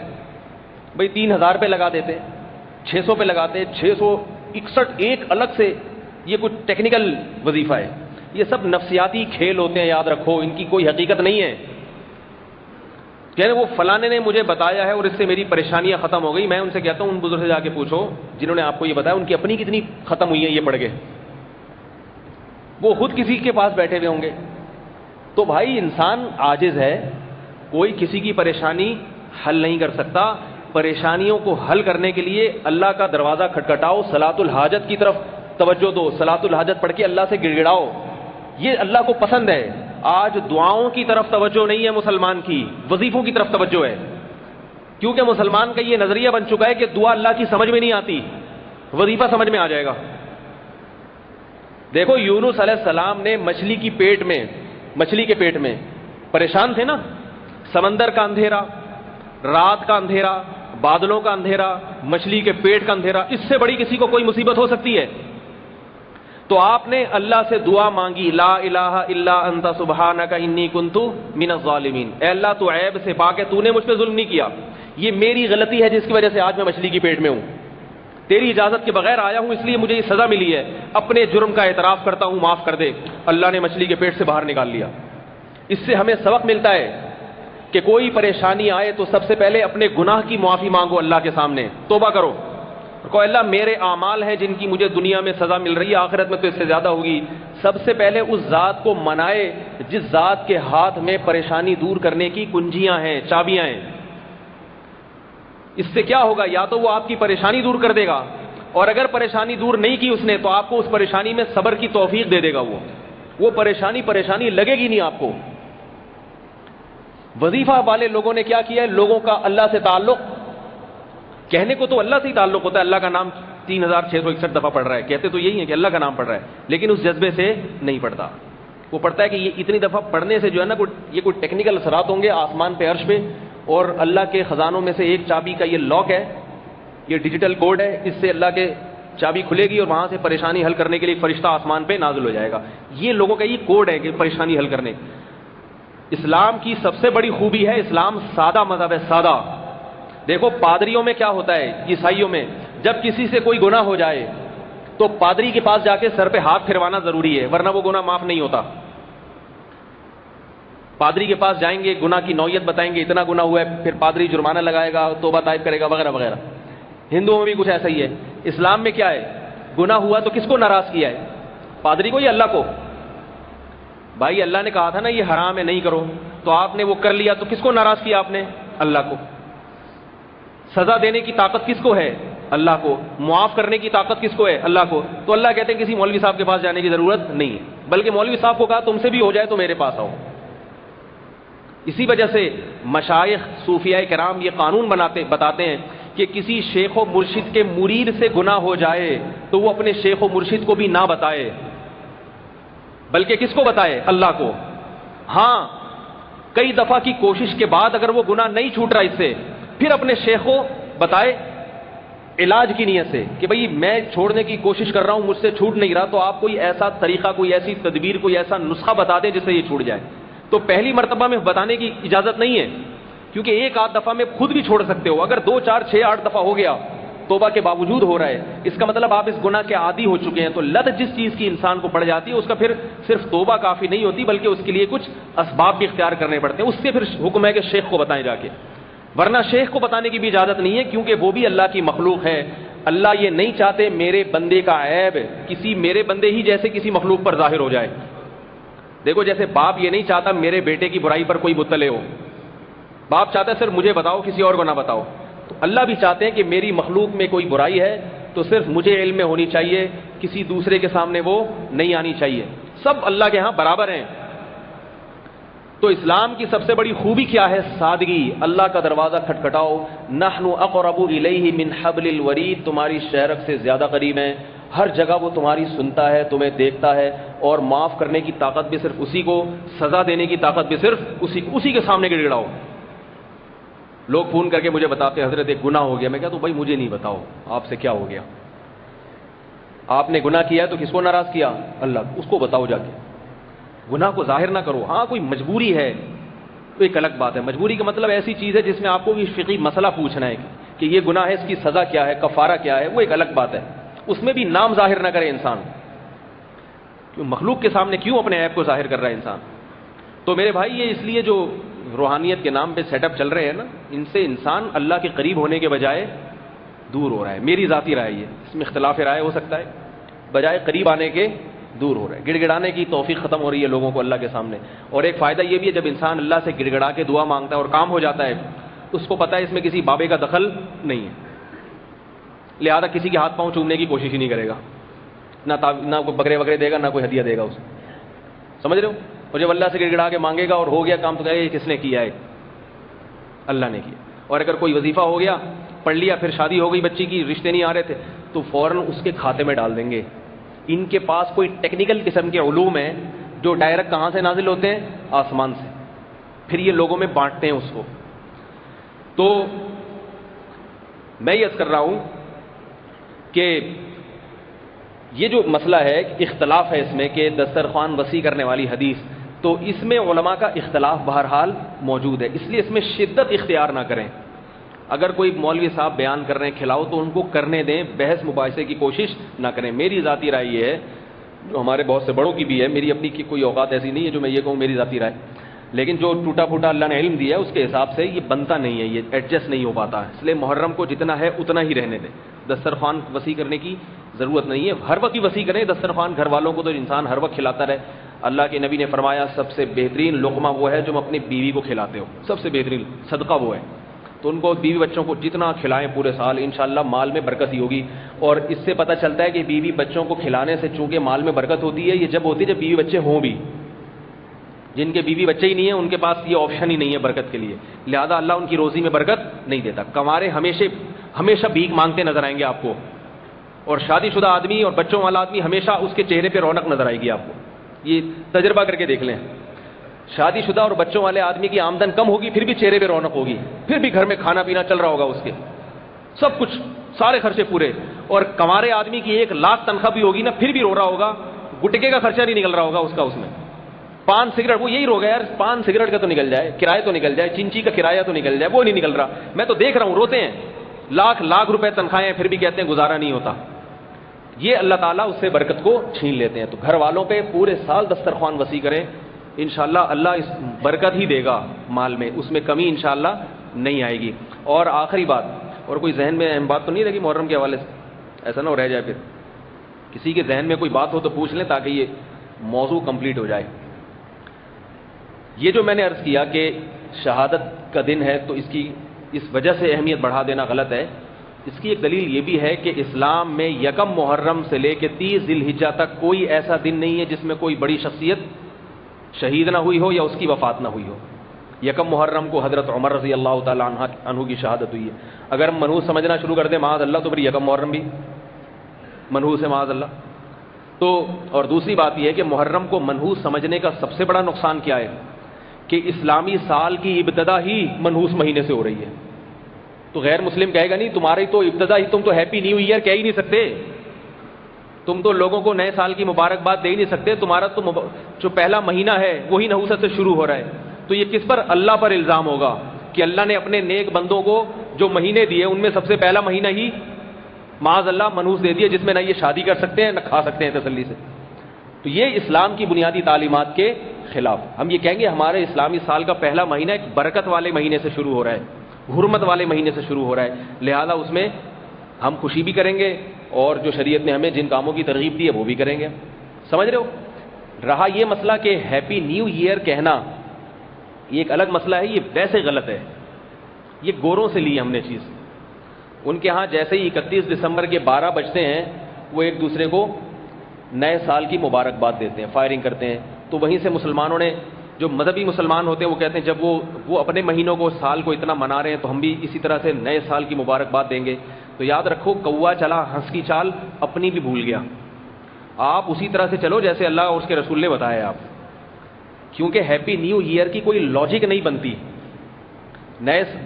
Speaker 1: بھائی، 3000 پہ لگا دیتے، 600 پہ لگاتے. 661 ایک الگ سے یہ کچھ ٹیکنیکل وظیفہ ہے. یہ سب نفسیاتی کھیل ہوتے ہیں، یاد رکھو، ان کی کوئی حقیقت نہیں ہے. کہنے وہ فلانے نے مجھے بتایا ہے اور اس سے میری پریشانیاں ختم ہو گئی. میں ان سے کہتا ہوں ان بزرگ سے جا کے پوچھو جنہوں نے آپ کو یہ بتایا ان کی اپنی کتنی ختم ہوئی ہیں یہ پڑھ کے. وہ خود کسی کے پاس بیٹھے ہوئے ہوں گے. تو بھائی انسان عاجز ہے، کوئی کسی کی پریشانی حل نہیں کر سکتا. پریشانیوں کو حل کرنے کے لیے اللہ کا دروازہ کھٹکھٹاؤ، صلاۃ الحاجت کی طرف توجہ دو، صلاۃ الحاجت پڑھ کے اللہ سے گڑ گڑاؤ، یہ اللہ کو پسند ہے. آج دعاؤں کی طرف توجہ نہیں ہے مسلمان کی، وظیفوں کی طرف توجہ ہے. کیونکہ مسلمان کا یہ نظریہ بن چکا ہے کہ دعا اللہ کی سمجھ میں نہیں آتی، وظیفہ سمجھ میں آ جائے گا. دیکھو یونس علیہ السلام نے مچھلی کے پیٹ میں پریشان تھے نا، سمندر کا اندھیرا، رات کا اندھیرا، بادلوں کا اندھیرا، مچھلی کے پیٹ کا اندھیرا، اس سے بڑی کسی کو کوئی مصیبت ہو سکتی ہے؟ تو آپ نے اللہ سے دعا مانگی، لا الہ الا انت سبحانک انی کنت من الظالمین. اے اللہ تو عیب سے پاک ہے، تو نے مجھ پہ ظلم نہیں کیا، یہ میری غلطی ہے جس کی وجہ سے آج میں مچھلی کی پیٹ میں ہوں، تیری اجازت کے بغیر آیا ہوں اس لیے مجھے یہ سزا ملی ہے، اپنے جرم کا اعتراف کرتا ہوں، معاف کر دے. اللہ نے مچھلی کے پیٹ سے باہر نکال لیا. اس سے ہمیں سبق ملتا ہے کہ کوئی پریشانی آئے تو سب سے پہلے اپنے گناہ کی معافی مانگو اللہ کے سامنے، توبہ کرو، کہ اللہ میرے اعمال ہیں جن کی مجھے دنیا میں سزا مل رہی ہے، آخرت میں تو اس سے زیادہ ہوگی. سب سے پہلے اس ذات کو منائے جس ذات کے ہاتھ میں پریشانی دور کرنے کی کنجیاں ہیں، چابیاں ہیں. اس سے کیا ہوگا؟ یا تو وہ آپ کی پریشانی دور کر دے گا، اور اگر پریشانی دور نہیں کی اس نے تو آپ کو اس پریشانی میں صبر کی توفیق دے دے گا. وہ پریشانی لگے گی نہیں آپ کو. وظیفہ والے لوگوں نے کیا کیا ہے؟ لوگوں کا اللہ سے تعلق، کہنے کو تو اللہ سے ہی تعلق ہوتا ہے، اللہ کا نام 3661 دفعہ پڑھ رہا ہے، کہتے تو یہی ہے کہ اللہ کا نام پڑھ رہا ہے، لیکن اس جذبے سے نہیں پڑھتا. وہ پڑھتا ہے کہ یہ اتنی دفعہ پڑھنے سے جو ہے نا یہ کوئی ٹیکنیکل اثرات ہوں گے آسمان پہ، عرش پہ، اور اللہ کے خزانوں میں سے ایک چابی کا یہ لاک ہے، یہ ڈیجیٹل کوڈ ہے، اس سے اللہ کے چابی کھلے گی اور وہاں سے پریشانی حل کرنے کے لیے فرشتہ آسمان پہ نازل ہو جائے گا. یہ لوگوں کا یہ کوڈ ہے کہ پریشانی حل کرنے. اسلام کی سب سے بڑی خوبی ہے اسلام سادہ مذہب ہے، سادہ. دیکھو پادریوں میں کیا ہوتا ہے، عیسائیوں میں جب کسی سے کوئی گناہ ہو جائے تو پادری کے پاس جا کے سر پہ ہاتھ پھروانا ضروری ہے، ورنہ وہ گناہ معاف نہیں ہوتا. پادری کے پاس جائیں گے، گناہ کی نوعیت بتائیں گے، اتنا گناہ ہوا ہے، پھر پادری جرمانہ لگائے گا، توبہ طائب کرے گا، وغیرہ وغیرہ. ہندوؤں میں بھی کچھ ایسا ہی ہے. اسلام میں کیا ہے، گناہ ہوا تو کس کو ناراض کیا ہے؟ پادری کو یا اللہ کو؟ بھائی اللہ نے کہا تھا نا یہ حرام ہے نہیں کرو، تو آپ نے وہ کر لیا تو کس کو ناراض کیا آپ نے؟ اللہ کو. سزا دینے کی طاقت کس کو ہے؟ اللہ کو. معاف کرنے کی طاقت کس کو ہے؟ اللہ کو. تو اللہ کہتے ہیں کسی مولوی صاحب کے پاس جانے کی ضرورت نہیں ہے، بلکہ مولوی صاحب کو کہا تم سے بھی ہو جائے تو میرے پاس آؤ. اسی وجہ سے مشائخ صوفیاء کرام یہ قانون بتاتے ہیں کہ کسی شیخ و مرشد کے مرید سے گناہ ہو جائے تو وہ اپنے شیخ و مرشد کو بھی نہ بتائے، بلکہ کس کو بتائے؟ اللہ کو. ہاں کئی دفعہ کی کوشش کے بعد اگر وہ گناہ نہیں چھوٹ رہا اس سے، پھر اپنے شیخ کو بتائے علاج کی نیت سے کہ بھئی میں چھوڑنے کی کوشش کر رہا ہوں، مجھ سے چھوٹ نہیں رہا، تو آپ کوئی ایسا طریقہ، کوئی ایسی تدبیر، کوئی ایسا نسخہ بتا دیں جس سے یہ چھوٹ جائے. تو پہلی مرتبہ میں بتانے کی اجازت نہیں ہے، کیونکہ ایک آدھ دفعہ میں خود بھی چھوڑ سکتے ہو. اگر 2 4 6 8 دفعہ ہو گیا توبہ کے باوجود ہو رہا ہے، اس کا مطلب آپ اس گناہ کے عادی ہو چکے ہیں. تو لت جس چیز کی انسان کو پڑ جاتی ہے اس کا پھر صرف توبہ کافی نہیں ہوتی، بلکہ اس کے لیے کچھ اسباب بھی اختیار کرنے پڑتے ہیں. اس سے پھر حکم ہے کہ شیخ کو بتائیں جا کے، ورنہ شیخ کو بتانے کی بھی اجازت نہیں ہے، کیونکہ وہ بھی اللہ کی مخلوق ہے. اللہ یہ نہیں چاہتے میرے بندے کا عیب میرے بندے ہی جیسے کسی مخلوق پر ظاہر ہو جائے. دیکھو جیسے باپ یہ نہیں چاہتا میرے بیٹے کی برائی پر کوئی مطلع ہو، باپ چاہتا ہے صرف مجھے بتاؤ، کسی اور کو نہ بتاؤ. تو اللہ بھی چاہتے ہیں کہ میری مخلوق میں کوئی برائی ہے تو صرف مجھے علم میں ہونی چاہیے، کسی دوسرے کے سامنے وہ نہیں آنی چاہیے. سب اللہ کے ہاں برابر ہیں. تو اسلام کی سب سے بڑی خوبی کیا ہے؟ سادگی. اللہ کا دروازہ کھٹکھٹاؤ، نحن اقرب الیہ من حبل الورید، تمہاری شہرک سے زیادہ قریب ہیں. ہر جگہ وہ تمہاری سنتا ہے، تمہیں دیکھتا ہے، اور معاف کرنے کی طاقت بھی صرف اسی کو، سزا دینے کی طاقت بھی صرف اسی کے سامنے گڑگڑاؤ. لوگ فون کر کے مجھے بتاتے ہیں حضرت ایک گناہ ہو گیا. میں کہتا ہوں بھائی مجھے نہیں بتاؤ آپ سے کیا ہو گیا. آپ نے گناہ کیا ہے تو کس کو ناراض کیا؟ اللہ. اس کو بتاؤ جا کے، گناہ کو ظاہر نہ کرو. ہاں کوئی مجبوری ہے تو ایک الگ بات ہے. مجبوری کا مطلب ایسی چیز ہے جس میں آپ کو بھی فقہی مسئلہ پوچھنا ہے کہ یہ گناہ ہے، اس کی سزا کیا ہے، کفارہ کیا ہے، وہ ایک الگ بات ہے. اس میں بھی نام ظاہر نہ کرے انسان. کیوں مخلوق کے سامنے کیوں اپنے عیب کو ظاہر کر رہا ہے انسان؟ تو میرے بھائی یہ اس لیے جو روحانیت کے نام پہ سیٹ اپ چل رہے ہیں نا، ان سے انسان اللہ کے قریب ہونے کے بجائے دور ہو رہا ہے. میری ذاتی رائے ہے، اس میں اختلاف رائے ہو سکتا ہے، بجائے قریب آنے کے دور ہو رہا ہے. گڑ گڑانے کی توفیق ختم ہو رہی ہے لوگوں کو اللہ کے سامنے. اور ایک فائدہ یہ بھی ہے، جب انسان اللہ سے گڑ گڑا کے دعا مانگتا ہے اور کام ہو جاتا ہے، اس کو پتہ ہے اس میں کسی بابے کا دخل نہیں ہے، لہذا کسی کے ہاتھ پاؤں چومنے کی کوشش ہی نہیں کرے گا، نہ کوئی بکرے وغیرہ دے گا، نہ کوئی ہدیہ دے گا اسے. سمجھ رہے ہو؟ اور جب اللہ سے گڑ گڑا کے مانگے گا اور ہو گیا کام تو کہے گا یہ کس نے کیا ہے؟ اللہ نے کیا. اور اگر کوئی وظیفہ ہو گیا، پڑھ لیا، پھر شادی ہو گئی بچی کی، رشتے نہیں آ رہے تھے، تو فوراً اس کے کھاتے میں ڈال دیں گے. ان کے پاس کوئی ٹیکنیکل قسم کے علوم ہیں جو ڈائریکٹ کہاں سے نازل ہوتے ہیں؟ آسمان سے. پھر یہ لوگوں میں بانٹتے ہیں اس کو. تو میں یہ عرض کر رہا ہوں کہ یہ جو مسئلہ ہے، اختلاف ہے اس میں کہ دسترخوان وسیع کرنے والی حدیث، تو اس میں علماء کا اختلاف بہرحال موجود ہے. اس لیے اس میں شدت اختیار نہ کریں. اگر کوئی مولوی صاحب بیان کر رہے ہیں کھلاؤ تو ان کو کرنے دیں، بحث مباحثے کی کوشش نہ کریں. میری ذاتی رائے یہ ہے، جو ہمارے بہت سے بڑوں کی بھی ہے، میری اپنی کی کوئی اوقات ایسی نہیں ہے جو میں یہ کہوں میری ذاتی رائے، لیکن جو ٹوٹا پھوٹا اللہ نے علم دیا ہے اس کے حساب سے یہ بنتا نہیں ہے، یہ ایڈجسٹ نہیں ہو پاتا. اس لیے محرم کو جتنا ہے اتنا ہی رہنے دیں. دسترخوان وسیع کرنے کی ضرورت نہیں ہے. ہر وقت ہی وسیع کریں دسترخوان، گھر والوں کو تو انسان ہر وقت کھلاتا رہے. اللہ کے نبی نے فرمایا سب سے بہترین لقمہ وہ ہے جو اپنی بیوی کو کھلاتے ہو، سب سے بہترین صدقہ وہ ہے. تو ان کو بیوی بچوں کو جتنا کھلائیں پورے سال، انشاءاللہ مال میں برکت ہی ہوگی. اور اس سے پتہ چلتا ہے کہ بیوی بچوں کو کھلانے سے چونکہ مال میں برکت ہوتی ہے، یہ جب ہوتی ہے جب بیوی بچے ہوں بھی. جن کے بیوی بچے ہی نہیں ہیں ان کے پاس یہ آپشن ہی نہیں ہے برکت کے لیے، لہذا اللہ ان کی روزی میں برکت نہیں دیتا. کنوارے ہمیشہ بھیک مانگتے نظر آئیں گے آپ کو، اور شادی شدہ آدمی اور بچوں والا آدمی ہمیشہ اس کے چہرے پہ رونق نظر آئے گی آپ کو. یہ تجربہ کر کے دیکھ لیں. شادی شدہ اور بچوں والے آدمی کی آمدن کم ہوگی پھر بھی چہرے پہ رونق ہوگی، پھر بھی گھر میں کھانا پینا چل رہا ہوگا اس کے، سب کچھ، سارے خرچے پورے. اور کنوارے آدمی کی 1,00,000 تنخواہ بھی ہوگی نا، پھر بھی رو رہا ہوگا، گٹکے کا خرچہ نہیں نکل رہا ہوگا اس کا. اس میں پان سگریٹ، وہ یہی رو گیا یار، پان سگریٹ کا تو نکل جائے، کرایہ تو نکل جائے، چنچی کا کرایہ تو نکل جائے، وہ نہیں نکل رہا. میں تو دیکھ رہا ہوں روتے ہیں، لاکھ روپے تنخواہیں ہیں پھر بھی کہتے ہیں گزارا نہیں ہوتا. یہ اللہ تعالیٰ اس سے برکت کو چھین لیتے ہیں. تو گھر والوں پہ پورے سال دسترخوان وسیع کریں، انشاءاللہ اللہ اس برکت ہی دے گا مال میں، اس میں کمی انشاءاللہ نہیں آئے گی. اور آخری بات، اور کوئی ذہن میں اہم بات تو نہیں رہے گی محرم کے حوالے سے، ایسا نہ ہو رہ جائے پھر کسی کے ذہن میں کوئی بات ہو تو پوچھ لیں تاکہ یہ موضوع کمپلیٹ ہو جائے. یہ جو میں نے عرض کیا کہ شہادت کا دن ہے تو اس وجہ سے اہمیت بڑھا دینا غلط ہے. اس کی ایک دلیل یہ بھی ہے کہ اسلام میں 1 محرم سے لے کے 30 ذی الحجہ تک کوئی ایسا دن نہیں ہے جس میں کوئی بڑی شخصیت شہید نہ ہوئی ہو یا اس کی وفات نہ ہوئی ہو. 1 محرم کو حضرت عمر رضی اللہ تعالیٰ عنہ کی شہادت ہوئی ہے. اگر ہم منحوس سمجھنا شروع کر دیں معاذ اللہ تو پھر 1 محرم بھی منحوس ہے معاذ اللہ. تو اور دوسری بات یہ ہے کہ محرم کو منحوس سمجھنے کا سب سے بڑا نقصان کیا ہے کہ اسلامی سال کی ابتدا ہی منحوس مہینے سے ہو رہی ہے. تو غیر مسلم کہے گا نہیں تمہاری تو ابتدا ہی، تم تو ہیپی نیو ایئر کہہ ہی نہیں سکتے، تم تو لوگوں کو نئے سال کی مبارکباد دے ہی نہیں سکتے، تمہارا تو جو پہلا مہینہ ہے وہی نحوست سے شروع ہو رہا ہے. تو یہ کس پر؟ اللہ پر الزام ہوگا کہ اللہ نے اپنے نیک بندوں کو جو مہینے دیے ان میں سب سے پہلا مہینہ ہی معاذ اللہ منحوس دے دیا، جس میں نہ یہ شادی کر سکتے ہیں نہ کھا سکتے ہیں تسلی سے. تو یہ اسلام کی بنیادی تعلیمات کے خلاف. ہم یہ کہیں گے ہمارے اسلامی سال کا پہلا مہینہ ایک برکت والے مہینے سے شروع ہو رہا ہے، حرمت والے مہینے سے شروع ہو رہا ہے، لہذا اس میں ہم خوشی بھی کریں گے اور جو شریعت نے ہمیں جن کاموں کی ترغیب دی ہے وہ بھی کریں گے. سمجھ رہے ہو؟ رہا یہ مسئلہ کہ ہیپی نیو ایئر کہنا، یہ ایک الگ مسئلہ ہے، یہ ویسے غلط ہے. یہ گوروں سے لی ہم نے چیز. ان کے ہاں جیسے ہی 31 دسمبر کے 12 بجتے ہیں وہ ایک دوسرے کو نئے سال کی مبارکباد دیتے ہیں، فائرنگ کرتے ہیں. تو وہیں سے مسلمانوں نے، جو مذہبی مسلمان ہوتے ہیں وہ کہتے ہیں جب وہ اپنے مہینوں کو سال کو اتنا منا رہے ہیں تو ہم بھی اسی طرح سے نئے سال کی مبارکباد دیں گے. تو یاد رکھو کوا چلا ہنس کی چال اپنی بھی بھول گیا. آپ اسی طرح سے چلو جیسے اللہ اور اس کے رسول نے بتایا آپ، کیونکہ ہیپی نیو ایئر کی کوئی لاجک نہیں بنتی.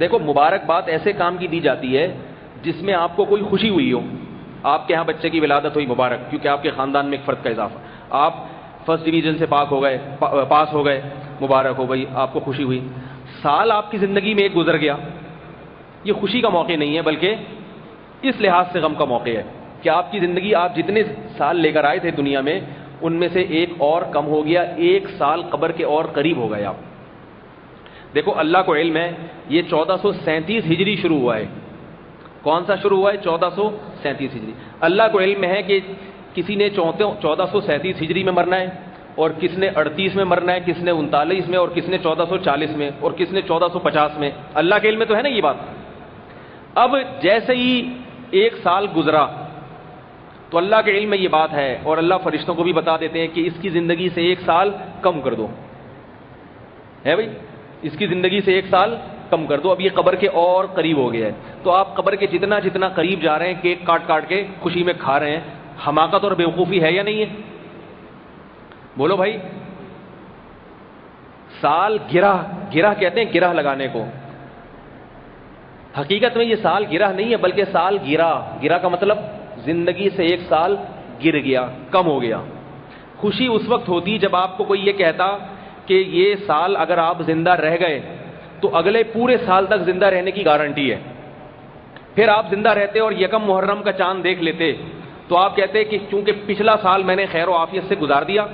Speaker 1: دیکھو مبارکباد ایسے کام کی دی جاتی ہے جس میں آپ کو کوئی خوشی ہوئی ہو. آپ کے ہاں بچے کی ولادت ہوئی، مبارک، کیونکہ آپ کے خاندان میں ایک فرد کا اضافہ. آپ فرسٹ ڈویژن سے پاس ہو گئے، مبارک ہو گئی، آپ کو خوشی ہوئی. سال آپ کی زندگی میں ایک گزر گیا، یہ خوشی کا موقع نہیں ہے بلکہ اس لحاظ سے غم کا موقع ہے کہ آپ کی زندگی، آپ جتنے سال لے کر آئے تھے دنیا میں ان میں سے ایک اور کم ہو گیا، 1 سال قبر کے اور قریب ہو گئے آپ. دیکھو اللہ کو علم ہے یہ 1437 ہجری شروع ہوا ہے. کون سا شروع ہوا ہے؟ 1437 ہجری. اللہ کو علم ہے کہ کسی نے 1437 ہجری میں مرنا ہے، اور کس نے 38 میں مرنا ہے، کس نے 39 میں، اور کس نے 1440 میں، اور کس نے 1450 میں. اللہ کے علم میں تو ہے نا یہ بات. اب جیسے ہی 1 سال گزرا تو اللہ کے علم میں یہ بات ہے، اور اللہ فرشتوں کو بھی بتا دیتے ہیں کہ اس کی زندگی سے 1 سال کم کر دو. ہے بھائی، اس کی زندگی سے 1 سال کم کر دو. اب یہ قبر کے اور قریب ہو گیا ہے، تو آپ قبر کے جتنا جتنا قریب جا رہے ہیں کیک کاٹ کاٹ کے خوشی میں کھا رہے ہیں. حماقت اور بیوقوفی ہے یا نہیں ہے؟ بولو بھائی. سال گرہ کہتے ہیں گرہ لگانے کو. حقیقت میں یہ سال گرہ نہیں ہے بلکہ سال گرہ کا مطلب زندگی سے 1 سال گر گیا، کم ہو گیا. خوشی اس وقت ہوتی جب آپ کو کوئی یہ کہتا کہ یہ سال اگر آپ زندہ رہ گئے تو اگلے پورے سال تک زندہ رہنے کی گارنٹی ہے. پھر آپ زندہ رہتے اور یکم محرم کا چاند دیکھ لیتے تو آپ کہتے کہ چونکہ پچھلا سال میں نے خیر و عافیت سے گزار دیا،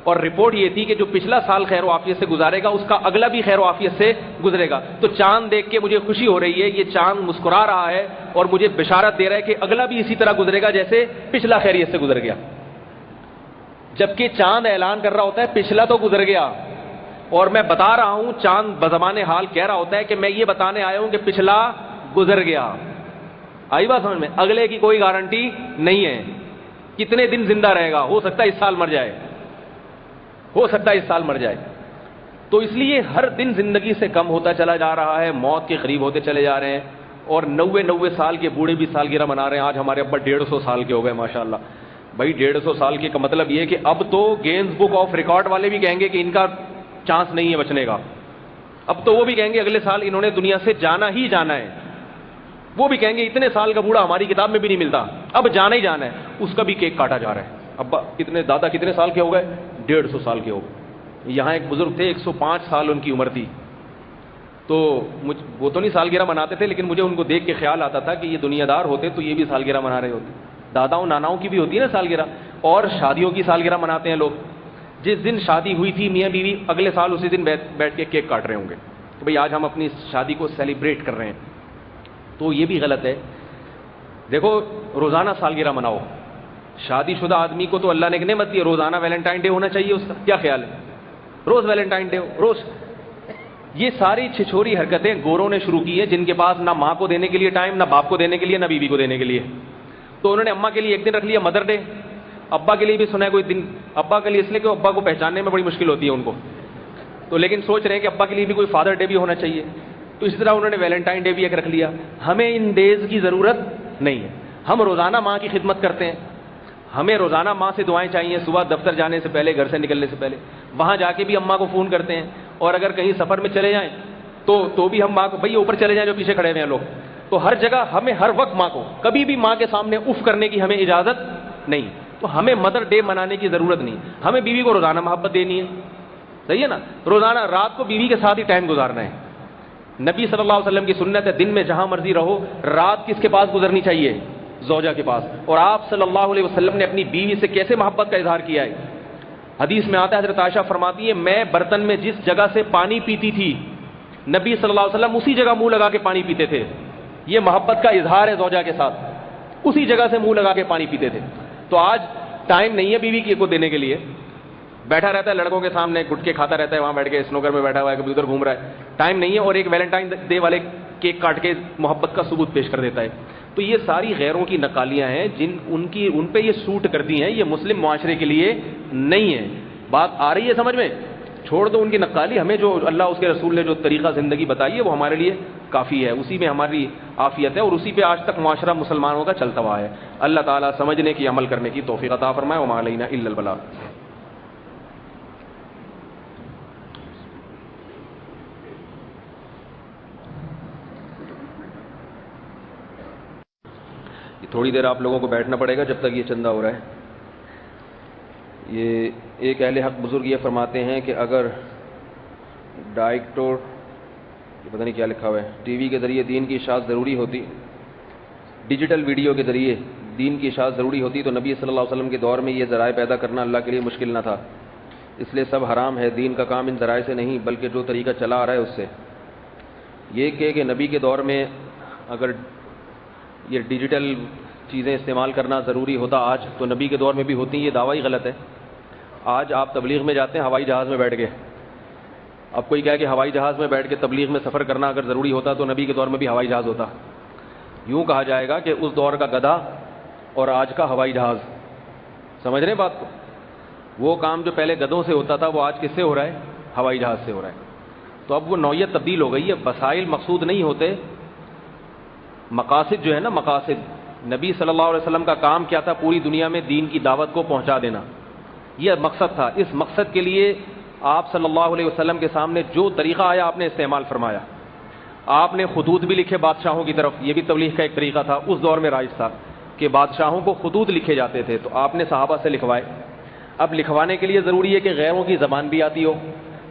Speaker 1: اور رپورٹ یہ تھی کہ جو پچھلا سال خیر و عافیت سے گزارے گا اس کا اگلا بھی خیر و عافیت سے گزرے گا، تو چاند دیکھ کے مجھے خوشی ہو رہی ہے، یہ چاند مسکرا رہا ہے اور مجھے بشارت دے رہا ہے کہ اگلا بھی اسی طرح گزرے گا جیسے پچھلا خیریت سے گزر گیا. جبکہ چاند اعلان کر رہا ہوتا ہے پچھلا تو گزر گیا، اور میں بتا رہا ہوں چاند بزبان حال کہہ رہا ہوتا ہے کہ میں یہ بتانے آیا ہوں کہ پچھلا گزر گیا. آئی بات سمجھ میں؟ اگلے کی کوئی گارنٹی نہیں ہے کتنے دن زندہ رہے گا. ہو سکتا ہے اس سال مر جائے، ہو سکتا ہے اس سال مر جائے. تو اس لیے ہر دن زندگی سے کم ہوتا چلا جا رہا ہے، موت کے قریب ہوتے چلے جا رہے ہیں. اور 90 سال کے بوڑھے بھی سالگرہ منا رہے ہیں. آج ہمارے ابا 150 سال کے ہو گئے ماشاءاللہ. بھائی 150 سال کے کا مطلب یہ کہ اب تو گینز بک آف ریکارڈ والے بھی کہیں گے کہ ان کا چانس نہیں ہے بچنے کا. اب تو وہ بھی کہیں گے اگلے سال انہوں نے دنیا سے جانا ہی جانا ہے. وہ بھی کہیں گے اتنے سال کا بوڑھا ہماری کتاب میں بھی نہیں ملتا، اب جانا ہی جانا ہے. اس کا بھی کیک کاٹا جا رہا ہے. ابا کتنے، دادا کتنے سال کے ہو گئے؟ 150 سال کے ہو گئے. یہاں ایک بزرگ تھے 105 سال ان کی عمر تھی. تو وہ تو نہیں سالگرہ مناتے تھے، لیکن مجھے ان کو دیکھ کے خیال آتا تھا کہ یہ دنیا دار ہوتے تو یہ بھی سالگرہ منا رہے ہوتے. داداؤں ناناؤں کی بھی ہوتی ہے نا سالگرہ، اور شادیوں کی سالگرہ مناتے ہیں لوگ. جس دن شادی ہوئی تھی میاں بیوی اگلے سال اسی دن بیٹھ کے کیک کاٹ رہے ہوں گے کہ بھئی آج ہم اپنی شادی کو سیلیبریٹ کر رہے ہیں. تو یہ بھی غلط ہے. دیکھو روزانہ سالگرہ مناؤ. شادی شدہ آدمی کو تو اللہ نے ایک نعمت دی ہے، روزانہ ویلنٹائن ڈے ہونا چاہیے. اس کا کیا خیال ہے؟ روز ویلنٹائن ڈے ہو روز. یہ ساری چھچوری حرکتیں گوروں نے شروع کی ہیں جن کے پاس نہ ماں کو دینے کے لیے ٹائم، نہ باپ کو دینے کے لیے، نہ بیوی کو دینے کے لیے. تو انہوں نے اماں کے لیے ایک دن رکھ لیا مدر ڈے. ابا کے لیے بھی سنا ہے کوئی دن. ابا کے لیے اس لیے کہ ابا کو پہچاننے میں بڑی مشکل ہوتی ہے ان کو، تو لیکن سوچ رہے ہیں کہ ابا کے لیے بھی کوئی فادر ڈے بھی ہونا چاہیے. تو اس طرح انہوں نے ویلنٹائن ڈے بھی ایک رکھ لیا. ہمیں ان ڈیز کی ضرورت نہیں ہے. ہم روزانہ ماں کی خدمت کرتے ہیں. ہمیں روزانہ ماں سے دعائیں چاہیے، صبح دفتر جانے سے پہلے، گھر سے نکلنے سے پہلے. وہاں جا کے بھی اماں کو فون کرتے ہیں. اور اگر کہیں سفر میں چلے جائیں تو بھی ہم ماں کو، بھائی اوپر چلے جائیں جو پیچھے کھڑے ہوئے ہیں لوگ. تو ہر جگہ ہمیں ہر وقت ماں کو، کبھی بھی ماں کے سامنے اف کرنے کی ہمیں اجازت نہیں. تو ہمیں مدر ڈے منانے کی ضرورت نہیں. ہمیں بیوی کو روزانہ محبت دینی ہے. صحیح ہے نا؟ روزانہ رات کو بیوی کے ساتھ ہی ٹائم گزارنا ہے. نبی صلی اللہ علیہ وسلم کی سنت ہے دن میں جہاں مرضی رہو، رات کس کے پاس گزرنی چاہیے؟ زوجہ کے پاس. اور آپ صلی اللہ علیہ وسلم نے اپنی بیوی سے کیسے محبت کا اظہار کیا ہے؟ حدیث میں آتا ہے، حضرت عائشہ فرماتی ہے میں برتن میں جس جگہ سے پانی پیتی تھی نبی صلی اللہ علیہ وسلم اسی جگہ منہ لگا کے پانی پیتے تھے. یہ محبت کا اظہار ہے زوجہ کے ساتھ. اسی جگہ سے منہ لگا کے پانی پیتے تھے. تو آج ٹائم نہیں ہے بیوی کو دینے کے لیے. بیٹھا رہتا ہے لڑکوں کے سامنے گٹکے کھاتا رہتا ہے، وہاں بیٹھ کے اسنوکر میں بیٹھا ہوا ہے، کبھی ادھر گھوم رہا ہے. ٹائم نہیں ہے. اور ایک ویلنٹائن ڈے والے کیک کاٹ کے محبت کا ثبوت پیش کر دیتا ہے. تو یہ ساری غیروں کی نقالیاں ہیں ان پہ یہ سوٹ کرتی ہیں. یہ مسلم معاشرے کے لیے نہیں ہے. بات آ رہی ہے سمجھ میں؟ چھوڑ دو ان کی نقالی. ہمیں جو اللہ اس کے رسول نے جو طریقہ زندگی بتائی ہے وہ ہمارے لیے کافی ہے. اسی میں ہماری عافیت ہے اور اسی پہ آج تک معاشرہ مسلمانوں کا چلتا ہوا ہے. اللہ تعالیٰ سمجھنے کی، عمل کرنے کی توفیق عطا فرمائے. وما علینا الا البلاغ. تھوڑی دیر آپ لوگوں کو بیٹھنا پڑے گا جب تک یہ چندہ ہو رہا ہے. یہ ایک اہل حق بزرگ یہ فرماتے ہیں کہ اگر ڈائریکٹور، پتہ نہیں کیا لکھا ہوا ہے، ٹی وی کے ذریعے دین کی اشاعت ضروری ہوتی، ڈیجیٹل ویڈیو کے ذریعے دین کی اشاعت ضروری ہوتی تو نبی صلی اللہ علیہ وسلم کے دور میں یہ ذرائع پیدا کرنا اللہ کے لیے مشکل نہ تھا، اس لیے سب حرام ہے، دین کا کام ان ذرائع سے نہیں بلکہ جو طریقہ چلا آ رہا ہے اس سے۔ یہ کہ نبی کے دور میں اگر یہ ڈیجیٹل چیزیں استعمال کرنا ضروری ہوتا آج تو نبی کے دور میں بھی ہوتی، یہ دعویٰ ہی غلط ہے۔ آج آپ تبلیغ میں جاتے ہیں ہوائی جہاز میں بیٹھ کے، اب کوئی کہے کہ ہوائی جہاز میں بیٹھ کے تبلیغ میں سفر کرنا اگر ضروری ہوتا تو نبی کے دور میں بھی ہوائی جہاز ہوتا۔ یوں کہا جائے گا کہ اس دور کا گدھا اور آج کا ہوائی جہاز، سمجھ رہے ہیں بات کو؟ وہ کام جو پہلے گدھوں سے ہوتا تھا وہ آج کس سے ہو رہا ہے؟ ہوائی جہاز سے ہو رہا ہے۔ تو اب وہ نوعیت تبدیل ہو گئی ہے، وسائل مقصود نہیں ہوتے، مقاصد جو ہے نا، مقاصد۔ نبی صلی اللہ علیہ وسلم کا کام کیا تھا؟ پوری دنیا میں دین کی دعوت کو پہنچا دینا، یہ مقصد تھا۔ اس مقصد کے لیے آپ صلی اللہ علیہ وسلم کے سامنے جو طریقہ آیا آپ نے استعمال فرمایا۔ آپ نے خطوط بھی لکھے بادشاہوں کی طرف، یہ بھی تبلیغ کا ایک طریقہ تھا، اس دور میں رائج تھا کہ بادشاہوں کو خطوط لکھے جاتے تھے، تو آپ نے صحابہ سے لکھوائے۔ اب لکھوانے کے لیے ضروری ہے کہ غیروں کی زبان بھی آتی ہو،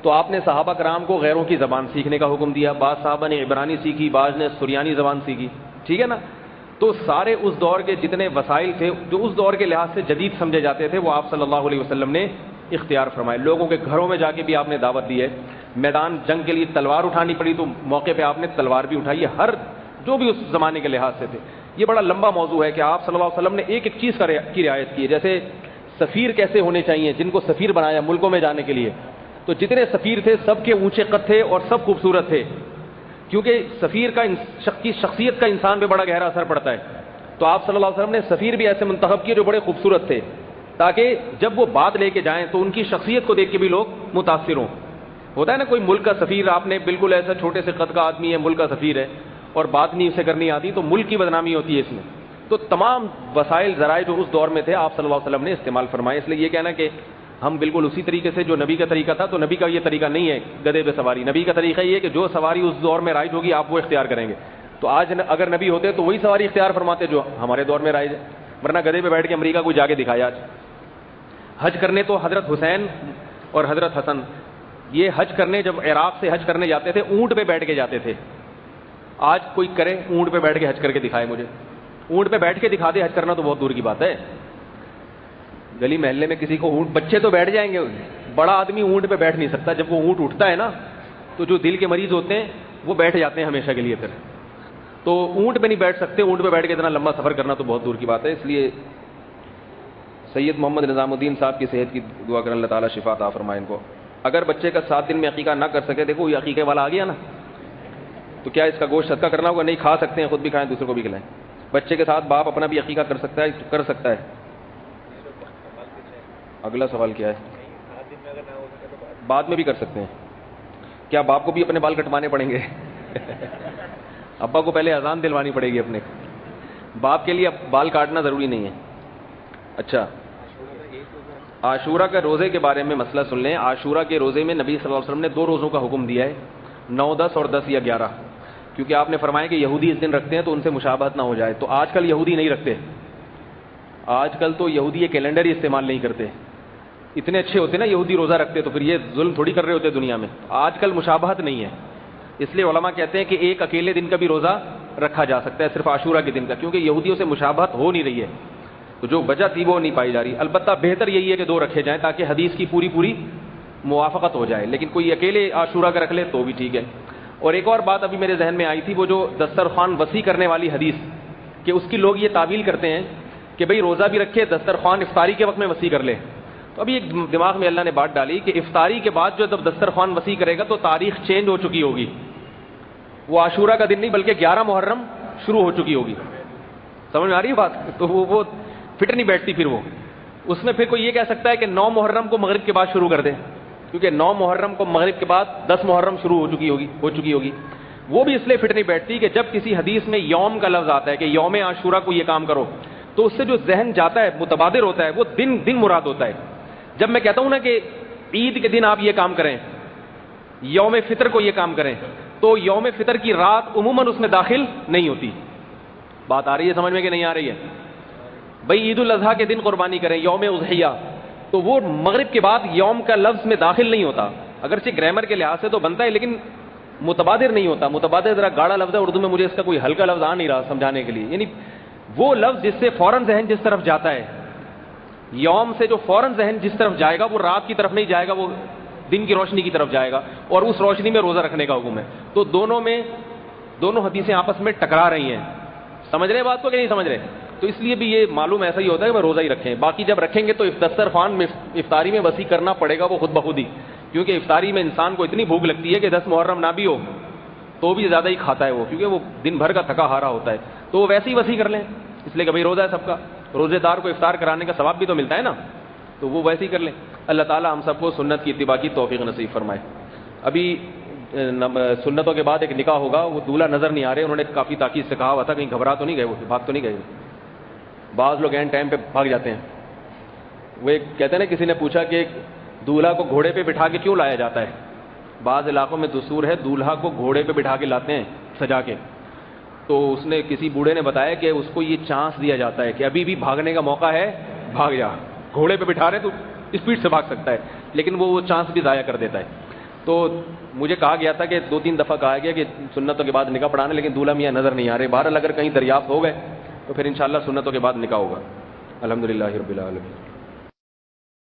Speaker 1: تو آپ نے صحابہ کرام کو غیروں کی زبان سیکھنے کا حکم دیا۔ بعض صحابہ نے عبرانی سیکھی، بعض نے سریانی زبان سیکھی، ٹھیک ہے نا؟ تو سارے اس دور کے جتنے وسائل تھے جو اس دور کے لحاظ سے جدید سمجھے جاتے تھے وہ آپ صلی اللہ علیہ وسلم نے اختیار فرمائے۔ لوگوں کے گھروں میں جا کے بھی آپ نے دعوت دی ہے۔ میدان جنگ کے لیے تلوار اٹھانی پڑی تو موقع پہ آپ نے تلوار بھی اٹھائی ہے، ہر جو بھی اس زمانے کے لحاظ سے تھے۔ یہ بڑا لمبا موضوع ہے کہ آپ صلی اللہ علیہ وسلم نے ایک ایک چیز کی رعایت کی ہے۔ جیسے سفیر کیسے ہونے چاہیے، جن کو سفیر بنایا ملکوں میں جانے کے لیے، تو جتنے سفیر تھے سب کے اونچے قد تھے اور سب خوبصورت تھے، کیونکہ سفیر کا شخصیت کا انسان پہ بڑا گہرا اثر پڑتا ہے۔ تو آپ صلی اللہ علیہ وسلم نے سفیر بھی ایسے منتخب کیے جو بڑے خوبصورت تھے، تاکہ جب وہ بات لے کے جائیں تو ان کی شخصیت کو دیکھ کے بھی لوگ متاثر ہوں۔ ہوتا ہے نا کوئی ملک کا سفیر، آپ نے بالکل ایسا چھوٹے سے قد کا آدمی ہے، ملک کا سفیر ہے اور بات نہیں اسے کرنی آتی تو ملک کی بدنامی ہوتی ہے اس میں۔ تو تمام وسائل ذرائع جو اس دور میں تھے آپ صلی اللہ علیہ وسلم نے استعمال فرمائے۔ اس لیے یہ کہنا کہ ہم بالکل اسی طریقے سے جو نبی کا طریقہ تھا، تو نبی کا یہ طریقہ نہیں ہے گدھے پہ سواری۔ نبی کا طریقہ یہ ہے کہ جو سواری اس دور میں رائج ہوگی آپ وہ اختیار کریں گے۔ تو آج اگر نبی ہوتے تو وہی سواری اختیار فرماتے جو ہمارے دور میں رائج ہے، ورنہ گدھے پہ بیٹھ کے امریکہ کو جا کے دکھایا۔ آج حج کرنے تو حضرت حسین اور حضرت حسن یہ حج کرنے جب عراق سے حج کرنے جاتے تھے اونٹ پہ بیٹھ کے جاتے تھے۔ آج کوئی کرے اونٹ پہ بیٹھ کے حج کر کے دکھائے مجھے، اونٹ پہ بیٹھ کے دکھا دے حج کرنا تو بہت دور کی بات ہے۔ گلی محلے میں کسی کو اونٹ، بچے تو بیٹھ جائیں گے، بڑا آدمی اونٹ پہ بیٹھ نہیں سکتا۔ جب وہ اونٹ اٹھتا ہے نا تو جو دل کے مریض ہوتے ہیں وہ بیٹھ جاتے ہیں ہمیشہ کے لیے، پھر تو اونٹ پہ نہیں بیٹھ سکتے۔ اونٹ پہ بیٹھ کے اتنا لمبا سفر کرنا تو بہت دور کی بات ہے۔ اس لیے سید محمد نظام الدین صاحب کی صحت کی دعا کریں، اللہ تعالیٰ شفا عطا فرمائے ان کو۔ اگر بچے کا 7 دن میں عقیقہ نہ کر سکے، دیکھو یہ عقیقے والا آ گیا نا، تو کیا اس کا گوشت صدقہ کرنا ہوگا؟ نہیں، کھا سکتے ہیں، خود بھی کھائیں دوسرے کو بھی کھلائیں۔ بچے کے ساتھ باپ اپنا بھی عقیقہ کر سکتا ہے؟ کر سکتا ہے۔ اگلا سوال کیا ہے؟ بعد میں بھی کر سکتے ہیں۔ کیا باپ کو بھی اپنے بال کٹوانے پڑیں گے؟ ابا کو پہلے اذان دلوانی پڑے گی اپنے۔ باپ کے لیے بال کاٹنا ضروری نہیں ہے۔ اچھا، عاشورہ کے روزے کے بارے میں مسئلہ سن لیں۔ عاشورہ کے روزے میں نبی صلی اللہ علیہ وسلم نے 2 روزوں کا حکم دیا ہے، 9، 10 اور 10 یا 11، کیونکہ آپ نے فرمایا کہ یہودی اس دن رکھتے ہیں تو ان سے مشابہت نہ ہو جائے۔ تو آج کل یہودی نہیں رکھتے، آج کل تو یہودی یہ کیلنڈر ہی استعمال نہیں کرتے۔ اتنے اچھے ہوتے نا یہودی روزہ رکھتے تو پھر یہ ظلم تھوڑی کر رہے ہوتے دنیا میں۔ آج کل مشابہت نہیں ہے، اس لیے علماء کہتے ہیں کہ ایک اکیلے دن کا بھی روزہ رکھا جا سکتا ہے، صرف عاشورہ کے دن کا، کیونکہ یہودیوں سے مشابہت ہو نہیں رہی ہے، تو جو وجہ تھی وہ نہیں پائی جا رہی۔ البتہ بہتر یہی ہے کہ 2 رکھے جائیں تاکہ حدیث کی پوری موافقت ہو جائے، لیکن کوئی اکیلے عاشورہ کا رکھ لے تو بھی ٹھیک ہے۔ اور ایک اور بات ابھی میرے ذہن میں آئی تھی، وہ جو دسترخوان وسیع کرنے والی حدیث، کہ اس کی لوگ یہ تعویل کرتے ہیں کہ بھئی روزہ بھی رکھے، دسترخوان افطاری کے وقت میں وسیع کر لے۔ تو ابھی ایک دماغ میں اللہ نے بات ڈالی کہ افطاری کے بعد جو جب دسترخوان وسیع کرے گا تو تاریخ چینج ہو چکی ہوگی، وہ عاشورہ کا دن نہیں بلکہ 11 محرم شروع ہو چکی ہوگی۔ سمجھ میں آ رہی ہے بات؟ تو وہ فٹ نہیں بیٹھتی پھر وہ اس میں۔ پھر کوئی یہ کہہ سکتا ہے کہ 9 محرم کو مغرب کے بعد شروع کر دیں، کیونکہ 9 محرم کو مغرب کے بعد 10 محرم شروع ہو چکی ہوگی۔ وہ بھی اس لیے فٹ نہیں بیٹھتی کہ جب کسی حدیث میں یوم کا لفظ آتا ہے کہ یوم عاشورہ کو یہ کام کرو، تو اس سے جو ذہن جاتا ہے، متبادر ہوتا ہے، وہ دن مراد ہوتا ہے۔ جب میں کہتا ہوں نا کہ عید کے دن آپ یہ کام کریں، یوم فطر کو یہ کام کریں، تو یوم فطر کی رات عموماً اس میں داخل نہیں ہوتی۔ بات آ رہی ہے سمجھ میں کہ نہیں آ رہی ہے؟ بھئی عید الاضحیٰ کے دن قربانی کریں، یوم اضحیہ، تو وہ مغرب کے بعد یوم کا لفظ میں داخل نہیں ہوتا۔ اگرچہ گرامر کے لحاظ سے تو بنتا ہے لیکن متبادر نہیں ہوتا۔ متبادر ذرا گاڑا لفظ ہے اردو میں، مجھے اس کا کوئی ہلکا لفظ آ نہیں رہا سمجھانے کے لیے، یعنی وہ لفظ جس سے فوراً ذہن جس طرف جاتا ہے، یوم سے جو فوراً ذہن جس طرف جائے گا وہ رات کی طرف نہیں جائے گا، وہ دن کی روشنی کی طرف جائے گا، اور اس روشنی میں روزہ رکھنے کا حکم ہے۔ تو دونوں حدیثیں آپس میں ٹکرا رہی ہیں۔ سمجھ رہے ہیں بات کو کہ نہیں سمجھ رہے؟ تو اس لیے بھی یہ معلوم ایسا ہی ہوتا ہے کہ روزہ ہی رکھیں، باقی جب رکھیں گے تو دسترخوان میں افطاری میں وسیع کرنا پڑے گا وہ خود بخود ہی، کیونکہ افطاری میں انسان کو اتنی بھوک لگتی ہے کہ 10 محرم نہ بھی ہو تو بھی زیادہ ہی کھاتا ہے وہ، کیونکہ وہ دن بھر کا تھکا ہارا ہوتا ہے، تو وہ ویسے ہی وسیع کر لیں، اس لیے کہ بھائی روزہ ہے سب کا، روزے دار کو افطار کرانے کا ثواب بھی تو ملتا ہے نا، تو وہ ویسے ہی کر لیں۔ اللہ تعالی ہم سب کو سنت کی اتباع کی توفیق نصیب فرمائے۔ ابھی سنتوں کے بعد ایک نکاح ہوگا، وہ دولہا نظر نہیں آ رہے، انہوں نے کافی تاکید سے کہا ہوا تھا کہیں گھبرا تو نہیں گئے، وہ بھاگ تو نہیں گئے، بعض لوگ اینڈ ٹائم پہ بھاگ جاتے ہیں۔ وہ ایک کہتے ہیں نا، کسی نے پوچھا کہ دولہا کو گھوڑے پہ بٹھا کے کیوں لایا جاتا ہے؟ بعض علاقوں میں دستور ہے دولہا کو گھوڑے پہ بٹھا کے لاتے ہیں سجا کے، تو اس نے کسی بوڑھے نے بتایا کہ اس کو یہ چانس دیا جاتا ہے کہ ابھی بھی بھاگنے کا موقع ہے، بھاگ جا، گھوڑے پہ بٹھا رہے تو اسپیڈ سے بھاگ سکتا ہے، لیکن وہ چانس بھی ضائع کر دیتا ہے۔ تو مجھے کہا گیا تھا کہ 2-3 دفعہ کہا گیا کہ سنتوں کے بعد نکاح پڑھانا، لیکن دولہا میاں نظر نہیں آ رہے۔ بہرحال اگر کہیں دریافت ہو گئے تو پھر انشاءاللہ سنتوں کے بعد نکاح ہوگا۔ الحمدللہ رب العالمین۔